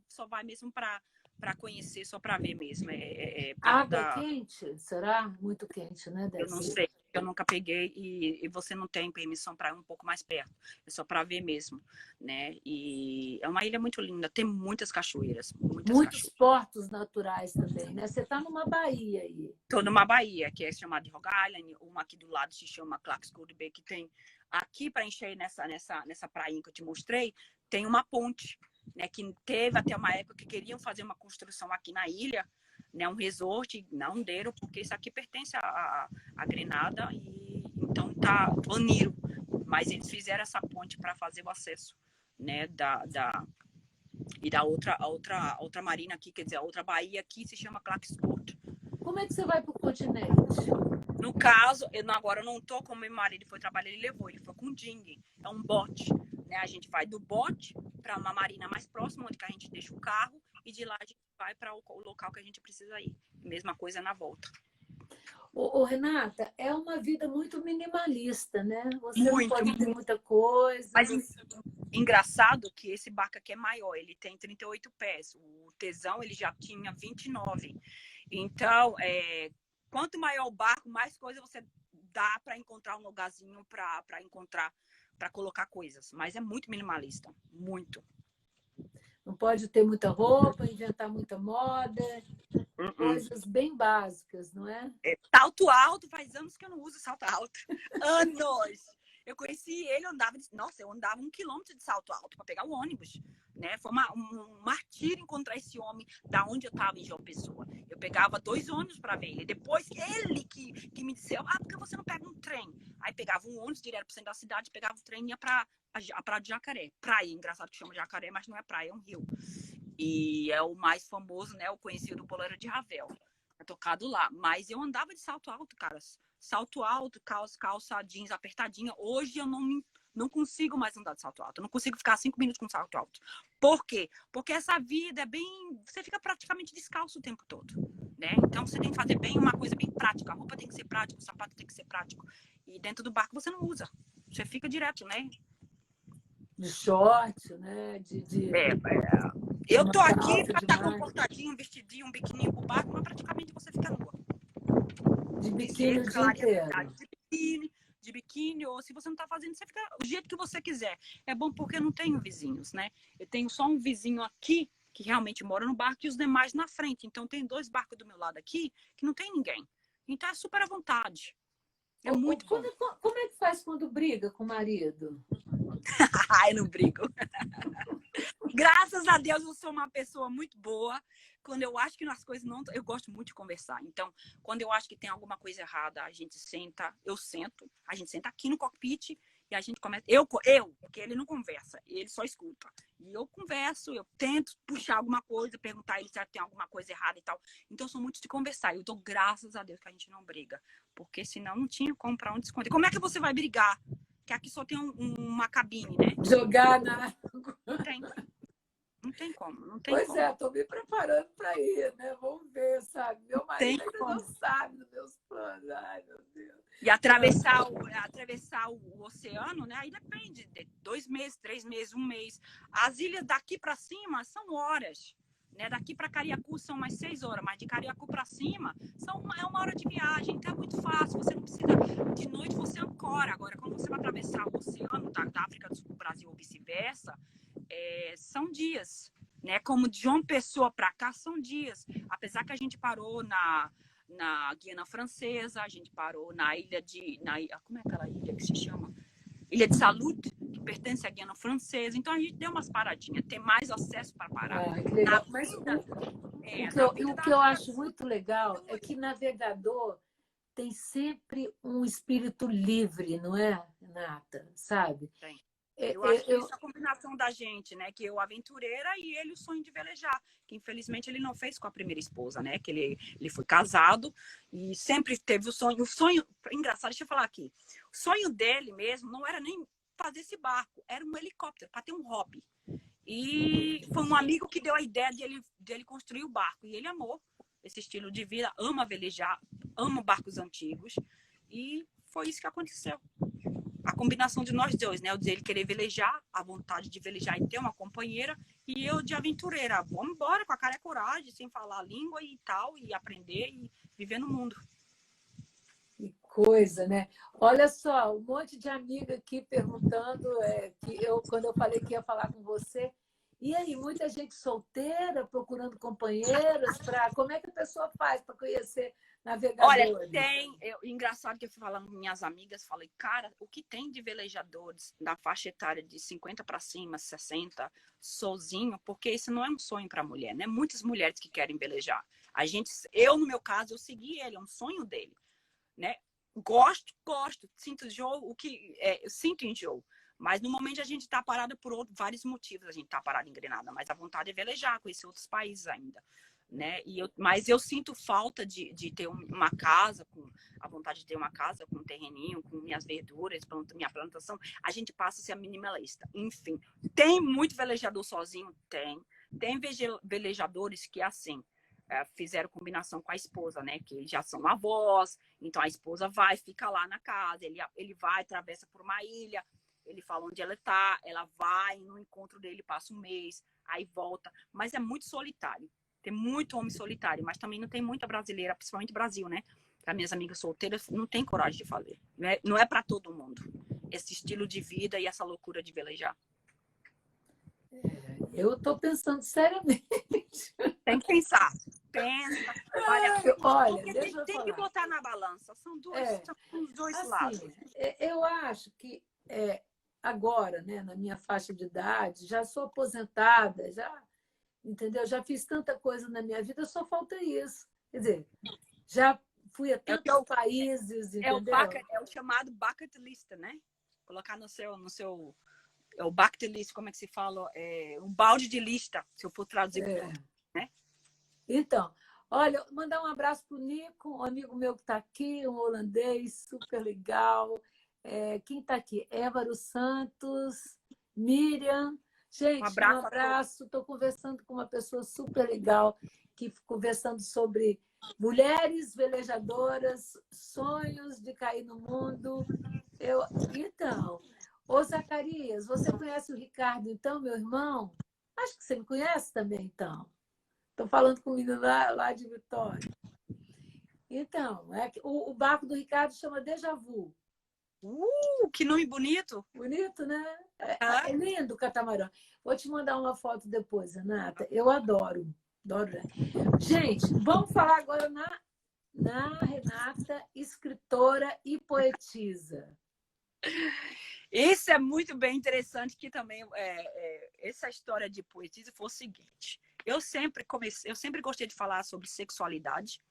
só vai mesmo para conhecer, só para ver mesmo. Água quente? Será? Muito quente, né? Eu não sei. Eu nunca peguei e você não tem permissão para ir um pouco mais perto. É só para ver mesmo, né? E é uma ilha muito linda. Tem muitas cachoeiras. Muitos portos naturais também, né? Você está numa baía aí. Estou numa baía, que é chamada de Rock Island. Uma aqui do lado se chama Clark's Cove Bay, que tem aqui para encher nessa prainha que eu te mostrei, tem uma ponte, né? Que teve até uma época que queriam fazer uma construção aqui na ilha, né, um resort, não deram, porque isso aqui pertence à Grenada e então baniram. Mas eles fizeram essa ponte para fazer o acesso, né, e da outra marina aqui, quer dizer, a outra baía aqui se chama Clark's Cove. Como é que você vai para o continente? No caso, agora eu não tô como meu marido foi trabalhar, ele foi com dinghy, é um bote, né? A gente vai do bote para uma marina mais próxima, onde que a gente deixa o carro, e de lá a gente vai para o local que a gente precisa ir. Mesma coisa na volta. Renata, é uma vida muito minimalista, né? Você não pode ter muita coisa. Mas engraçado que esse barco aqui é maior, ele tem 38 pés. O Tesão, ele já tinha 29. Então, quanto maior o barco, mais coisa você dá para encontrar um lugarzinho para colocar coisas. Mas é muito minimalista, muito. Não pode ter muita roupa, inventar muita moda, coisas bem básicas, não é? Salto alto, faz anos que eu não uso salto alto. Anos! Eu conheci ele, eu andava 1 quilômetro de salto alto para pegar o ônibus. Né? Foi um martírio encontrar esse homem da onde eu estava em João Pessoa. Eu pegava 2 ônibus para ver ele. Depois, ele que me disse, por que você não pega um trem? Aí pegava um ônibus direto para o centro da cidade, pegava o trem e ia para a Praia de Jacaré. Praia, engraçado que chama Jacaré, mas não é praia, é um rio. E é o mais famoso, né? O conhecido Boleiro de Ravel. É tocado lá. Mas eu andava de salto alto, cara. Salto alto, calça jeans apertadinha. Hoje eu não consigo mais andar de salto alto. Eu não consigo ficar 5 minutos com salto alto. Por quê? Porque essa vida é bem... Você fica praticamente descalço o tempo todo. Né? Então você tem que fazer uma coisa bem prática. A roupa tem que ser prática, o sapato tem que ser prático. E dentro do barco você não usa. Você fica direto, né? De short, né? Eu tô aqui pra estar comportadinho, um vestidinho, um biquininho pro barco, mas praticamente você fica nua. De biquíni o dia inteiro. De biquíni, ou se você não tá fazendo, você fica do jeito que você quiser. É bom porque eu não tenho vizinhos, né? Eu tenho só um vizinho aqui, que realmente mora no barco, e os demais na frente. Então tem 2 barcos do meu lado aqui, que não tem ninguém. Então é super à vontade. É muito bom. Como é que faz quando briga com o marido? Ai, não brigo. Graças a Deus eu sou uma pessoa muito boa. Quando eu acho que as coisas não... Eu gosto muito de conversar. Então, quando eu acho que tem alguma coisa errada, a gente senta, a gente senta aqui no cockpit e a gente começa... Porque ele não conversa, ele só escuta. E eu converso, eu tento puxar alguma coisa, perguntar a ele se tem alguma coisa errada e tal. Então, eu sou muito de conversar. Eu dou graças a Deus que a gente não briga. Porque senão não tinha como para onde esconder. Como é que você vai brigar? Que aqui só tem uma cabine, né? Jogar na água. Não tem. Não tem como, não tem pois como. Pois é, estou me preparando para ir, né? Vamos ver, sabe? Meu marido ainda não sabe dos meus planos. Ai, meu Deus. E atravessar o oceano, né? Aí depende, de 2 meses, 3 meses, 1 mês. As ilhas daqui para cima são horas. Né? Daqui para Cariacu são mais 6 horas, mas de Cariacu para cima é 1 hora de viagem, então é muito fácil. Você não precisa, de noite você ancora. Agora, quando você vai atravessar o oceano da África do Sul para o Brasil ou vice-versa, são dias, né? Como de João Pessoa para cá são dias. Apesar que a gente parou na Guiana Francesa, a gente parou na ilha como é aquela ilha que se chama? Ilha de Salute, que pertence à Guiana Francesa. Então a gente deu umas paradinhas, tem mais acesso para parar. Que legal. Mas o que eu acho muito legal é que navegador tem sempre um espírito livre, não é, Renata? Sabe? Tem. Eu acho que isso é a combinação da gente, né? Que eu aventureira e ele o sonho de velejar. Que infelizmente ele não fez com a primeira esposa, né? Que ele foi casado e sempre teve o sonho. O sonho, engraçado, deixa eu falar aqui. O sonho dele mesmo não era nem fazer esse barco, era um helicóptero, para ter um hobby. E foi um amigo que deu a ideia de ele construir o barco. E ele amou esse estilo de vida, ama velejar, ama barcos antigos. E foi isso que aconteceu. A combinação de nós dois, né? O dele querer velejar, a vontade de velejar e ter uma companheira, e eu de aventureira. Vamos embora com a cara e a coragem, sem falar a língua e tal, e aprender e viver no mundo. Que coisa, né? Olha só, um monte de amiga aqui perguntando quando eu falei que ia falar com você. E aí, muita gente solteira, procurando companheiros, como é que a pessoa faz para conhecer navegadores? Olha, engraçado que eu fui falando com minhas amigas, falei, cara, o que tem de velejadores da faixa etária de 50 para cima, 60, sozinho, porque isso não é um sonho para mulher, né? Muitas mulheres que querem velejar. No meu caso, eu segui ele, é um sonho dele, né? Gosto, sinto enjoo, eu sinto enjoo. Mas no momento a gente está parada por vários motivos. A gente está parada em Grenada, mas a vontade é velejar, conhecer outros países ainda. Né? Mas eu sinto falta de ter uma casa, a vontade de ter uma casa com um terreninho, com minhas verduras, minha plantação. A gente passa a ser minimalista. Enfim, tem muito velejador sozinho? Tem. Tem velejadores que, assim, fizeram combinação com a esposa, né? Que já são avós, então a esposa fica lá na casa, ele vai, atravessa por uma ilha. ele fala onde ela tá, ela vai no encontro dele, passa um mês, aí volta. Mas é muito solitário. Tem muito homem solitário, mas também não tem muita brasileira, principalmente Brasil, né? As minhas amigas solteiras não tem coragem de fazer. Não é para todo mundo. Esse estilo de vida e essa loucura de velejar. Eu estou pensando seriamente. Tem que pensar. Pensa, vale a pena. Olha, Porque deixa eu tem que falar. botar na balança. São os dois lados. Assim, eu acho que agora, né, na minha faixa de idade, já sou aposentada, já, entendeu? Já fiz tanta coisa na minha vida, só falta isso. Quer dizer, já fui a tantos países, entendeu? É o chamado bucket list, né? Colocar no seu o bucket list, como é que se fala? Um balde de lista, se eu for traduzir para o né? Então, olha, mandar um abraço para o Nico, um amigo meu que está aqui, um holandês super legal. Quem está aqui? Évaro Santos, Miriam. Gente, um abraço. Estou conversando com uma pessoa super legal, que conversando sobre mulheres velejadoras, sonhos de cair no mundo. Então, ô Zacarias, você conhece o Ricardo, então, meu irmão? Acho que você me conhece também, então. Estou falando com o menino lá de Vitória. Então, o barco do Ricardo chama Déjà Vu. Que nome bonito! Bonito, né? É lindo o catamarã. Vou te mandar uma foto depois, Renata. Eu adoro. Adoro. Gente, vamos falar agora na Renata, escritora e poetisa. Isso é muito bem interessante, que também essa história de poetisa foi o seguinte. Eu sempre gostei de falar sobre sexualidade,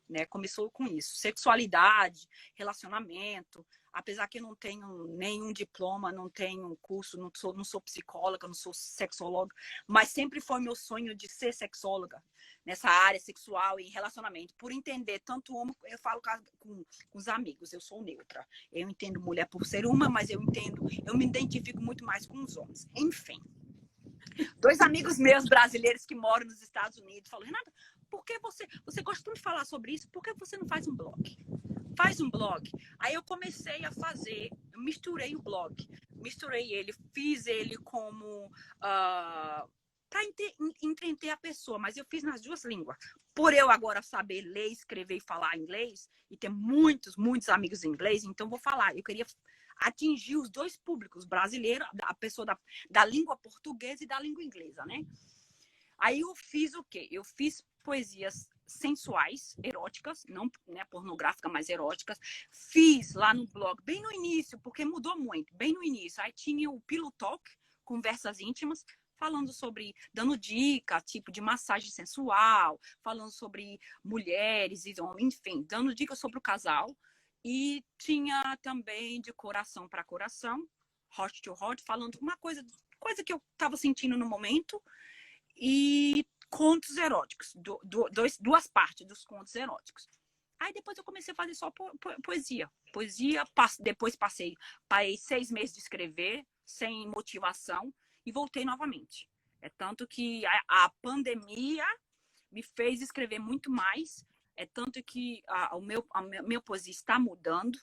né? Começou com isso, sexualidade, relacionamento. Apesar que eu não tenho nenhum diploma, não tenho curso, não sou psicóloga, não sou sexóloga, mas sempre foi meu sonho de ser sexóloga nessa área sexual e relacionamento, por entender tanto homem, eu falo com os amigos, eu sou neutra, eu entendo mulher por ser uma, mas eu me identifico muito mais com os homens. Enfim, 2 amigos meus brasileiros que moram nos Estados Unidos falaram: Renata, por que você gosta tanto de falar sobre isso? Por que você não faz um blog? Faz um blog. Aí eu comecei a fazer, eu misturei o blog, fiz ele como para entender a pessoa, mas eu fiz nas 2 línguas. Por eu agora saber ler, escrever e falar inglês, e ter muitos amigos em inglês, então vou falar. Eu queria atingir os 2 públicos, brasileiro, a pessoa da língua portuguesa e da língua inglesa, né? Aí eu fiz o quê? Eu fiz poesias sensuais, eróticas, não, né, pornográficas, mas eróticas. Fiz lá no blog, bem no início, porque mudou muito, bem no início. Aí tinha o Pillow Talk, conversas íntimas, falando sobre, dando dica, tipo de massagem sensual, falando sobre mulheres e homens, enfim, dando dicas sobre o casal. E tinha também de coração para coração, hot to hot, falando uma coisa que eu estava sentindo no momento, e contos eróticos, 2 partes dos contos eróticos. Aí depois eu comecei a fazer só poesia. Depois parei 6 meses de escrever, sem motivação, e voltei novamente. É tanto que a pandemia me fez escrever muito mais. É tanto que a minha poesia está mudando,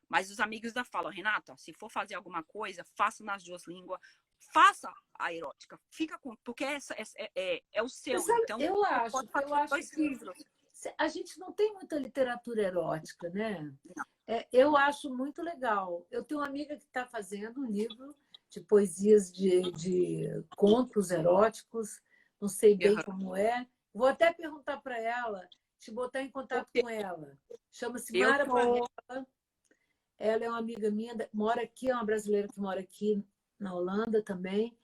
mas os amigos da falam: Renata, se for fazer alguma coisa, faça nas 2 línguas, faça a erótica, fica com, porque é o seu. Sabe, Então eu acho dois que livros. a gente não tem muita literatura erótica, né? Eu acho muito legal. Eu tenho uma amiga que está fazendo um livro de poesias de contos eróticos, não sei bem como é. Vou até perguntar para ela, te botar em contato com ela. Chama-se Mara Varela. Ela é uma amiga minha, mora aqui, é uma brasileira que mora aqui na Holanda também.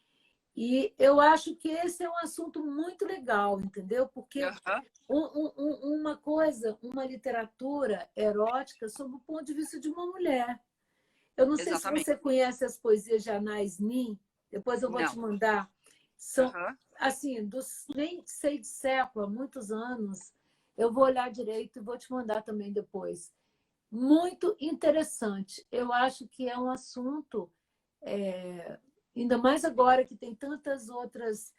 E eu acho que esse é um assunto muito legal, entendeu? Porque uma coisa, uma literatura erótica sob o ponto de vista de uma mulher. Eu não sei se você conhece as poesias de Anais Nin, depois eu vou te mandar. São, assim, nem sei de século, há muitos anos. Eu vou olhar direito e vou te mandar também depois. Muito interessante. Eu acho que é um assunto, ainda mais agora que tem tantas outras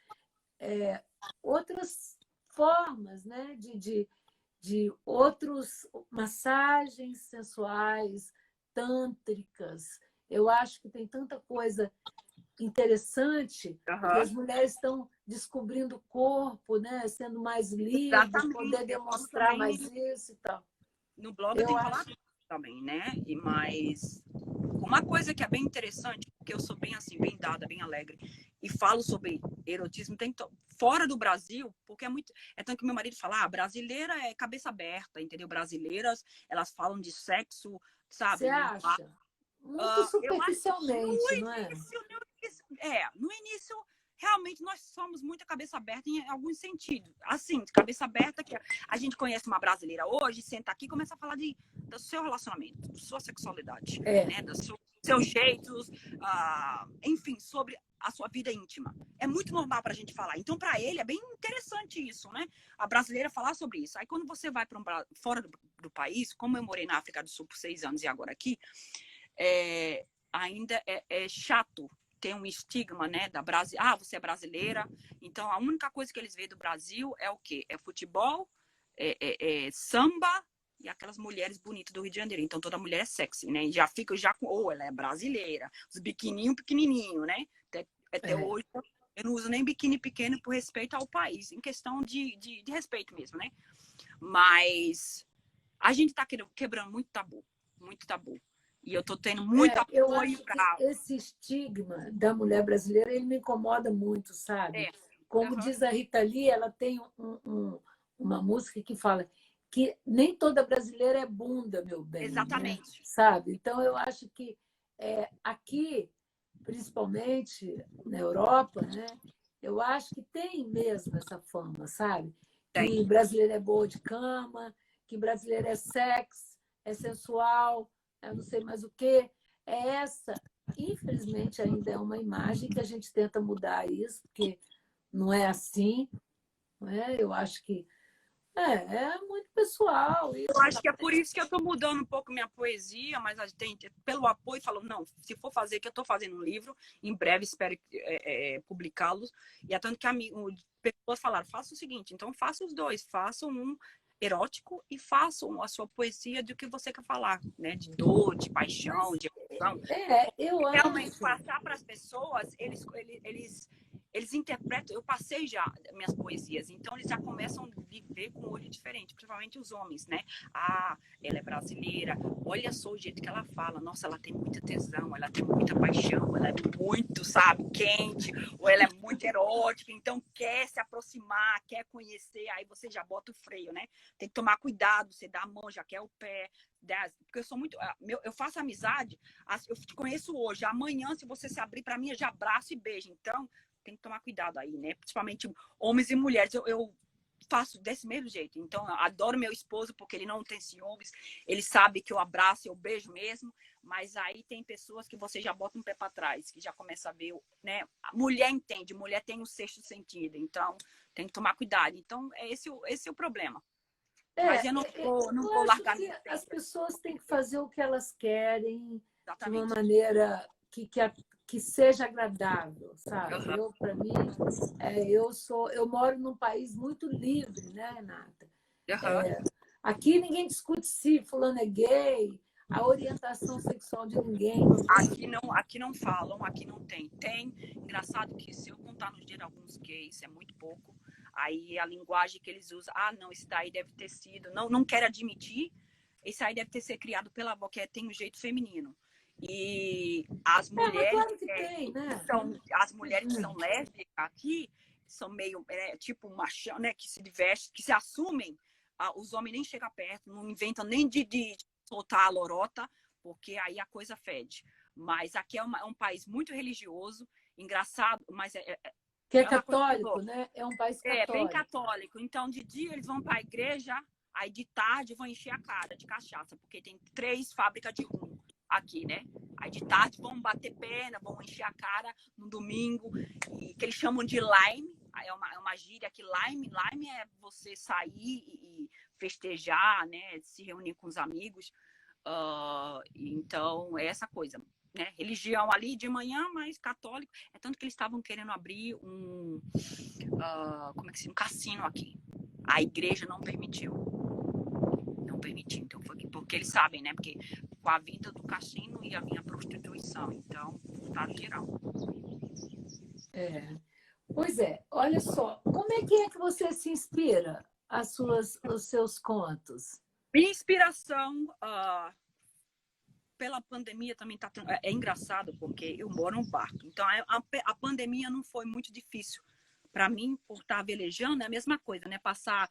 formas, né? de outros massagens sensuais, tântricas. Eu acho que tem tanta coisa interessante e as Aham. mulheres estão descobrindo o corpo, né? Sendo mais livres, poder Exatamente. Eu falo demonstrar mais também, isso e tal. no blog eu Eu tenho acho. falado também, né? Mas uma coisa que é bem interessante, porque eu sou bem assim, bem dada, bem alegre, e falo sobre erotismo fora do Brasil, porque é muito. É tanto que meu marido fala, brasileira é cabeça aberta, entendeu? Brasileiras, elas falam de sexo, Você sabe? acha? Muito Eu acho que superficialmente, não é? no início, realmente nós somos muito cabeça aberta em alguns sentidos. Assim, cabeça aberta, que a gente conhece uma brasileira hoje, senta aqui e começa a falar do seu relacionamento, da sua sexualidade, É, né? Seus jeitos, enfim, sobre a sua vida íntima. É muito normal para a gente falar. Então, para ele, é bem interessante isso, né? A brasileira falar sobre isso. Aí, quando você vai para fora do país, como eu morei na África do Sul por 6 anos e agora aqui, ainda é chato ter um estigma, né, da Brasil. Você é brasileira. Então, a única coisa que eles veem do Brasil é o quê? É futebol, samba e aquelas mulheres bonitas do Rio de Janeiro. Então, toda mulher é sexy, né? E já fica com, ela é brasileira. Os biquininho pequenininho, né? Até é. hoje, eu não uso nem biquíni pequeno por respeito ao país, em questão de respeito mesmo, né? Mas a gente tá quebrando muito tabu, muito tabu. E eu tô tendo muito Eu apoio acho que para. esse estigma da mulher brasileira ele me incomoda muito, sabe? É. Como Uhum. diz a Rita Lee, ela tem uma música que fala que nem toda brasileira é bunda, meu bem, né? Exatamente. Sabe? Então, eu acho que aqui, principalmente na Europa, né? Eu acho que tem mesmo essa fama, sabe? Que Tem. brasileira é boa de cama, que brasileira é sexy, é sensual, eu não sei mais o quê. É essa, infelizmente, ainda é uma imagem que a gente tenta mudar isso, porque não é assim, não é? Eu acho que é muito pessoal Eu isso. acho que é por isso que eu estou mudando um pouco minha poesia, mas a gente, pelo apoio, falou, não, se for fazer, que eu estou fazendo um livro, em breve espero publicá-los. E é tanto que pessoas falaram, faça o seguinte, então faça os dois, faça um erótico e faça a sua poesia do que você quer falar, né? De dor, de paixão, Mas de emoção. eu Realmente acho. passar para as pessoas, eles interpretam. Eu passei já minhas poesias, então eles já começam a viver com um olho diferente, principalmente os homens, né? Ela é brasileira, olha só o jeito que ela fala, nossa, ela tem muita tesão, ela tem muita paixão, ela é muito, sabe, quente, ou ela é muito erótica, então quer se aproximar, quer conhecer, aí você já bota o freio, né? Tem que tomar cuidado, você dá a mão, já quer o pé, porque eu sou muito. Eu faço amizade, eu te conheço hoje, amanhã, se você se abrir para mim, eu já abraço e beijo. Então, tem que tomar cuidado aí, né? Principalmente homens e mulheres. Eu faço desse mesmo jeito. Então, eu adoro meu esposo porque ele não tem ciúmes, ele sabe que eu abraço, eu beijo mesmo. Mas aí tem pessoas que você já bota um pé para trás, que já começa a ver, né? A mulher entende, mulher tem o sexto sentido, então tem que tomar cuidado. Então, esse é o problema. Mas eu não Eu vou acho largar que minha as essência. pessoas têm que fazer o que elas querem de uma Exatamente. maneira que seja agradável, sabe? Uhum. Para mim, eu moro num país muito livre, né, Renata? Uhum. Aqui ninguém discute se fulano é gay, a orientação sexual de ninguém. Aqui não falam, aqui não tem. Tem, engraçado que se eu contar nos dias de alguns gays, é muito pouco. Aí a linguagem que eles usam, não, esse daí deve ter sido, não quero admitir, esse aí deve ter sido criado pela avó, que tem um jeito feminino. E as Mas mulheres claro que tem, né? que são Imagina. lésbicas aqui, são meio, tipo machão, né, que se divestem, que se assumem, os homens nem chegam perto, não inventam nem de soltar a lorota, porque aí a coisa fede. Mas aqui é um país muito religioso, engraçado, mas Que é é uma coisa que católico, né? É um país bem católico. católico. Então, de dia eles vão para a igreja, aí de tarde vão encher a cara de cachaça, porque tem 3 fábricas de rum aqui, né? Aí de tarde vão bater perna, vão encher a cara no domingo, e que eles chamam de lime. É uma gíria que lime é você sair e festejar, né? Se reunir com os amigos. Então, é essa coisa. Né? Religião ali de manhã, mas católico. É tanto que eles estavam querendo abrir como é que se diz? Um cassino aqui. A igreja não permitiu. Não permitir. Então, foi porque eles sabem, né? Porque com a vinda do cassino ia vir a prostituição. Então, tá geral. É. Pois é, olha só, como é que você se inspira os seus contos? Minha inspiração pela pandemia também é engraçado, porque eu moro num barco. Então, a pandemia não foi muito difícil. Para mim, por estar velejando, é a mesma coisa, né? Passar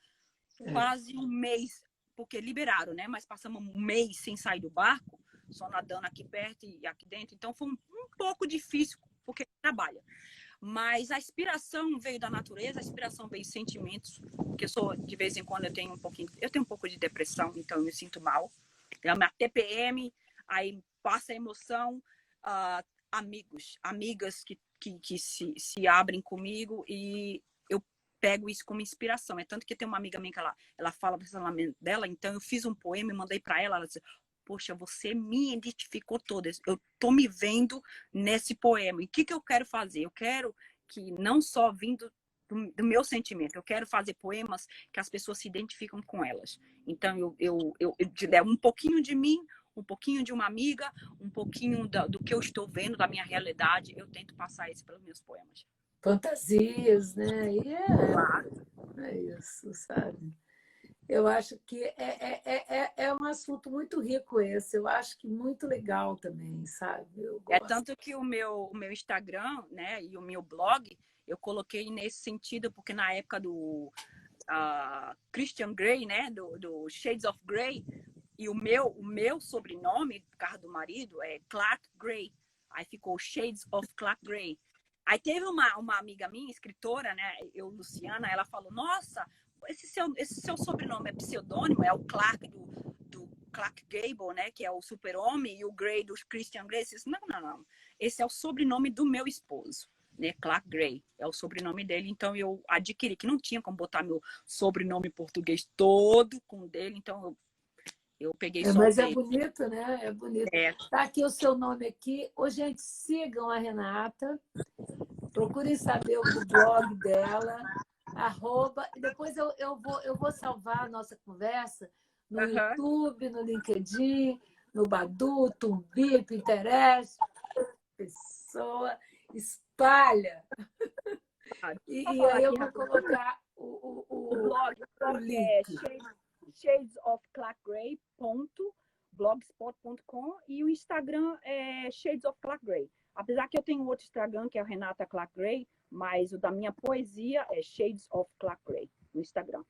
quase um mês, porque liberaram, né? Mas passamos um mês sem sair do barco, só nadando aqui perto e aqui dentro. Então, foi um pouco difícil, porque trabalha. Mas a inspiração veio da natureza, a inspiração veio de sentimentos, porque de vez em quando eu tenho um pouco de depressão, então eu me sinto mal. É uma TPM, aí passa a emoção, amigas que se abrem comigo e eu pego isso como inspiração. É tanto que tem uma amiga minha que ela fala o pensamento dela, então eu fiz um poema e mandei para ela, ela disse: poxa, você me identificou toda. Eu tô me vendo nesse poema. E o que eu quero fazer? Eu quero que não só vindo do meu sentimento, eu quero fazer poemas que as pessoas se identificam com elas. Então, eu um pouquinho de mim, um pouquinho de uma amiga, um pouquinho do que eu estou vendo, da minha realidade, eu tento passar isso pelos meus poemas. Fantasias, né? E é isso, sabe? Eu acho que é um assunto muito rico esse. Eu acho que muito legal também, sabe? Eu É gosto. tanto que o meu Instagram, né, e o meu blog, eu coloquei nesse sentido, porque na época do Christian Grey, né, do Shades of Grey, e o meu sobrenome, por causa do marido, é Clark Gray. Aí ficou Shades of Clark Gray. Aí teve uma amiga minha, escritora, né, Luciana, ela falou: nossa, esse seu sobrenome é pseudônimo, é o Clark do Clark Gable, né, que é o super-homem, e o Grey do Christian Grey. Disse, não. Esse é o sobrenome do meu esposo, né, Clark Gray. É o sobrenome dele, então eu adquiri, que não tinha como botar meu sobrenome português todo com o dele, então eu peguei só Mas o é dele. bonito, né? É bonito. Tá aqui o seu nome aqui. Ô, gente, sigam a Renata. Procurem saber o blog dela. @ e depois eu vou salvar a nossa conversa no YouTube, no LinkedIn, no Badu, Tumbi, Pinterest. Pessoa espalha. E aí eu vou colocar o blog link. shadesofclarkgray.blogspot.com e o Instagram é Shades of Clark Gray. Apesar que eu tenho outro Instagram que é o Renata Clark Gray, mas o da minha poesia é Shades of Clark Gray no Instagram.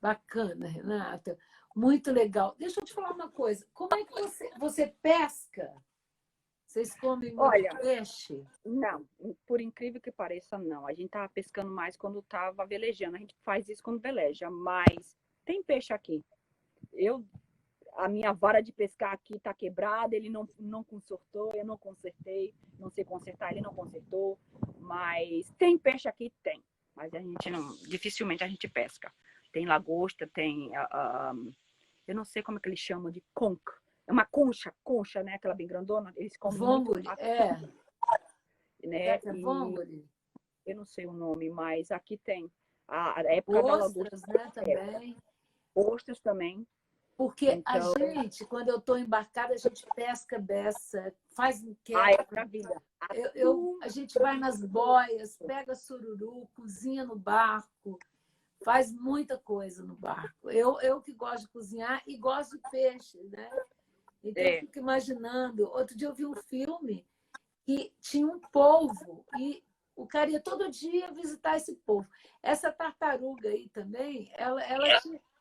Bacana, Renata. Muito legal. Deixa eu te falar uma coisa. Como é que você pesca? Vocês comem muito peixe? Não, por incrível que pareça, não. A gente tava pescando mais quando tava velejando. A gente faz isso quando veleja, mas tem peixe aqui. A minha vara de pescar aqui tá quebrada, ele não consertou, eu não consertei, não sei consertar, ele não consertou, mas tem peixe aqui, tem, mas a gente dificilmente a gente pesca. Tem lagosta, tem, eu não sei como é que eles chamam de conch, é uma concha, né, aquela bem grandona, eles comem vongole, muito, né? É vongole. Eu não sei o nome, mas aqui tem a época ostras, da lagosta, né, também. Ostras também. Porque então, a gente, quando eu estou embarcada, a gente pesca beça, faz é maravilha. A gente vai nas boias, pega sururu, cozinha no barco, faz muita coisa no barco. Eu que gosto de cozinhar e gosto de peixe, né? Então, eu fico imaginando. Outro dia eu vi um filme que tinha um polvo e o cara ia todo dia visitar esse polvo. Essa tartaruga aí também, ela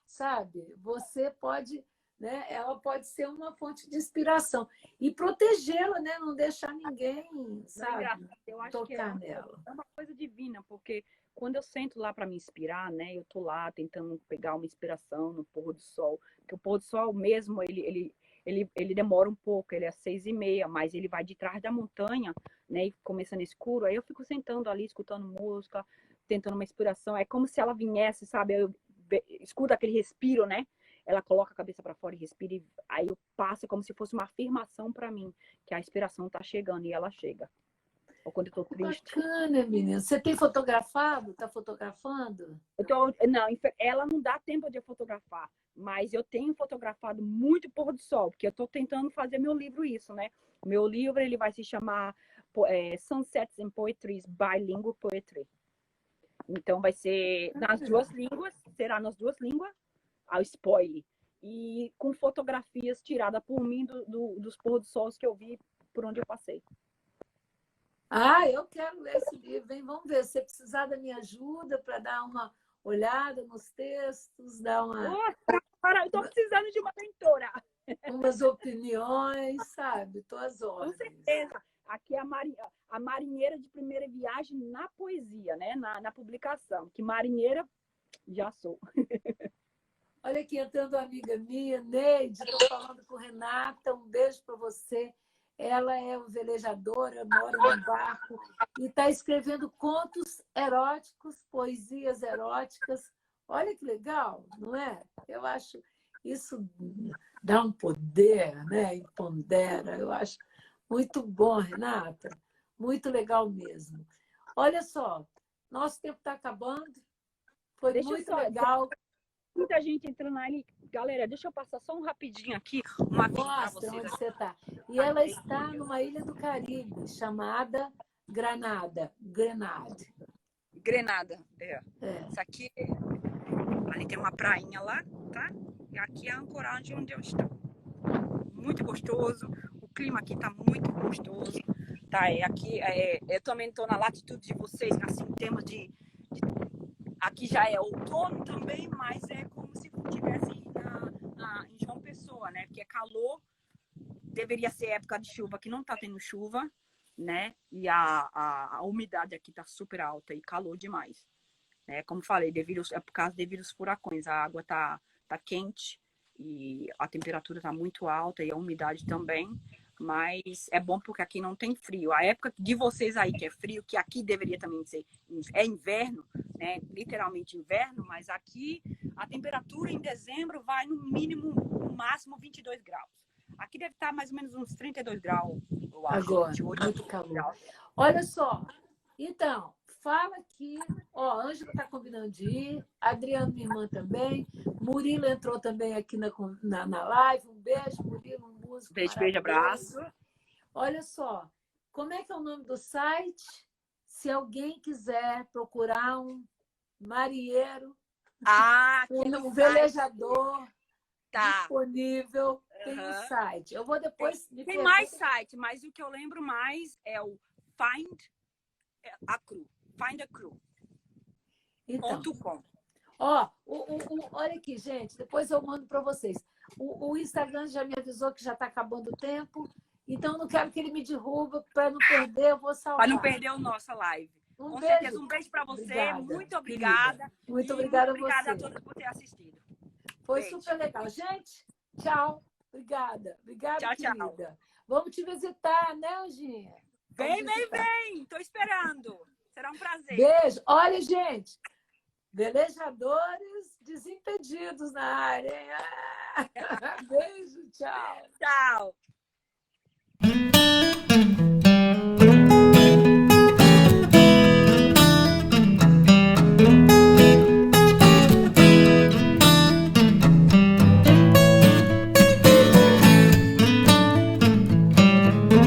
sabe, você pode, né? Ela pode ser uma fonte de inspiração e protegê-la, né? Não deixar ninguém, sabe, eu acho tocar que nela. É uma coisa divina, porque quando eu sento lá para me inspirar, né? Eu tô lá tentando pegar uma inspiração no pôr do sol, porque o pôr do sol mesmo ele demora um pouco, ele é 6h30, mas ele vai de trás da montanha, né? E começando escuro, aí eu fico sentando ali escutando música, tentando uma inspiração. É como se ela viesse, sabe? Eu escuto aquele respiro, né? Ela coloca a cabeça para fora e respira, e aí eu passo como se fosse uma afirmação para mim que a inspiração tá chegando e ela chega. ou quando eu tô triste. Bacana, menina. Você tem fotografado? Está fotografando? Não, ela não dá tempo de eu fotografar, mas eu tenho fotografado muito pôr do sol, porque eu estou tentando fazer meu livro isso, né? Meu livro ele vai se chamar Sunsets and Poetry, Bilingual Poetry. Então vai ser nas duas línguas, será nas duas línguas, ao spoiler. E com fotografias tiradas por mim dos pôr do sol que eu vi por onde eu passei. Ah, eu quero ler esse livro, hein? Vamos ver, se você precisar da minha ajuda para dar uma olhada nos textos, dar Eu estou precisando de uma mentora. umas opiniões, sabe? Estou às Com ordens. certeza. Aqui é a marinheira de primeira viagem na poesia, né? Na publicação. Que marinheira já sou. Olha aqui, entrando uma amiga minha, Neide, estou falando com Renata, um beijo para você. Ela é velejadora, mora num barco e está escrevendo contos eróticos, poesias eróticas. Olha que legal, não é? Eu acho isso dá um poder, né? Empodera. Eu acho muito bom, Renata. Muito legal mesmo. Olha só, nosso tempo está acabando. Foi muito legal. Muita gente entrando ali. Galera, deixa eu passar só um rapidinho aqui. Uma Mostra vocês. onde você está. E ela está numa ilha do Caribe, chamada Granada. Grenada. Isso aqui, ali tem uma prainha lá, tá? E aqui é a ancoragem onde eu estou. Muito gostoso. O clima aqui tá muito gostoso. Tá? Aqui, eu também estou na latitude de vocês, assim, em termos de aqui já é outono também, mas é como se estivesse em João Pessoa, né? Porque é calor, deveria ser época de chuva, que não tá tendo chuva, né? E a umidade aqui tá super alta e calor demais, né? Como falei, é por causa devido aos furacões, a água tá quente e a temperatura tá muito alta e a umidade também. Mas é bom porque aqui não tem frio. A época de vocês aí que é frio, que aqui deveria também ser, é inverno, né? Literalmente inverno, mas aqui a temperatura em dezembro vai no mínimo, no máximo 22 graus. Aqui deve estar mais ou menos uns 32 graus, eu acho. Agora, 28, muito calor. Graus. Olha só, então, fala aqui. Ó, a Ângela está combinando de ir, a Adriana, minha irmã, também. Murilo entrou também aqui na live. Um beijo, Murilo, um músico. Beijo, abraço. Olha só, como é que é o nome do site? Se alguém quiser procurar um marinheiro, um velejador disponível, tem um site. Eu vou depois... Tem mais site, mas o que eu lembro mais é o Find a Crew. Então, .com. ó, olha aqui, gente, depois eu mando para vocês. O Instagram já me avisou que já está acabando o tempo, então não quero que ele me derruba para não perder, eu vou salvar. Para não perder a nossa live. Com beijo. certeza, um beijo para você. Obrigada, muito obrigada. Querida. Muito obrigada a você. Obrigada a todos por ter assistido. Foi super legal. Gente, tchau. Obrigada. Obrigada, tchau, querida. Tchau. Vamos te visitar, né, Anginha? Vem. Estou esperando. Será um prazer. Beijo. Olha, gente, velejadores desimpedidos na área, hein? Beijo, tchau. Tchau.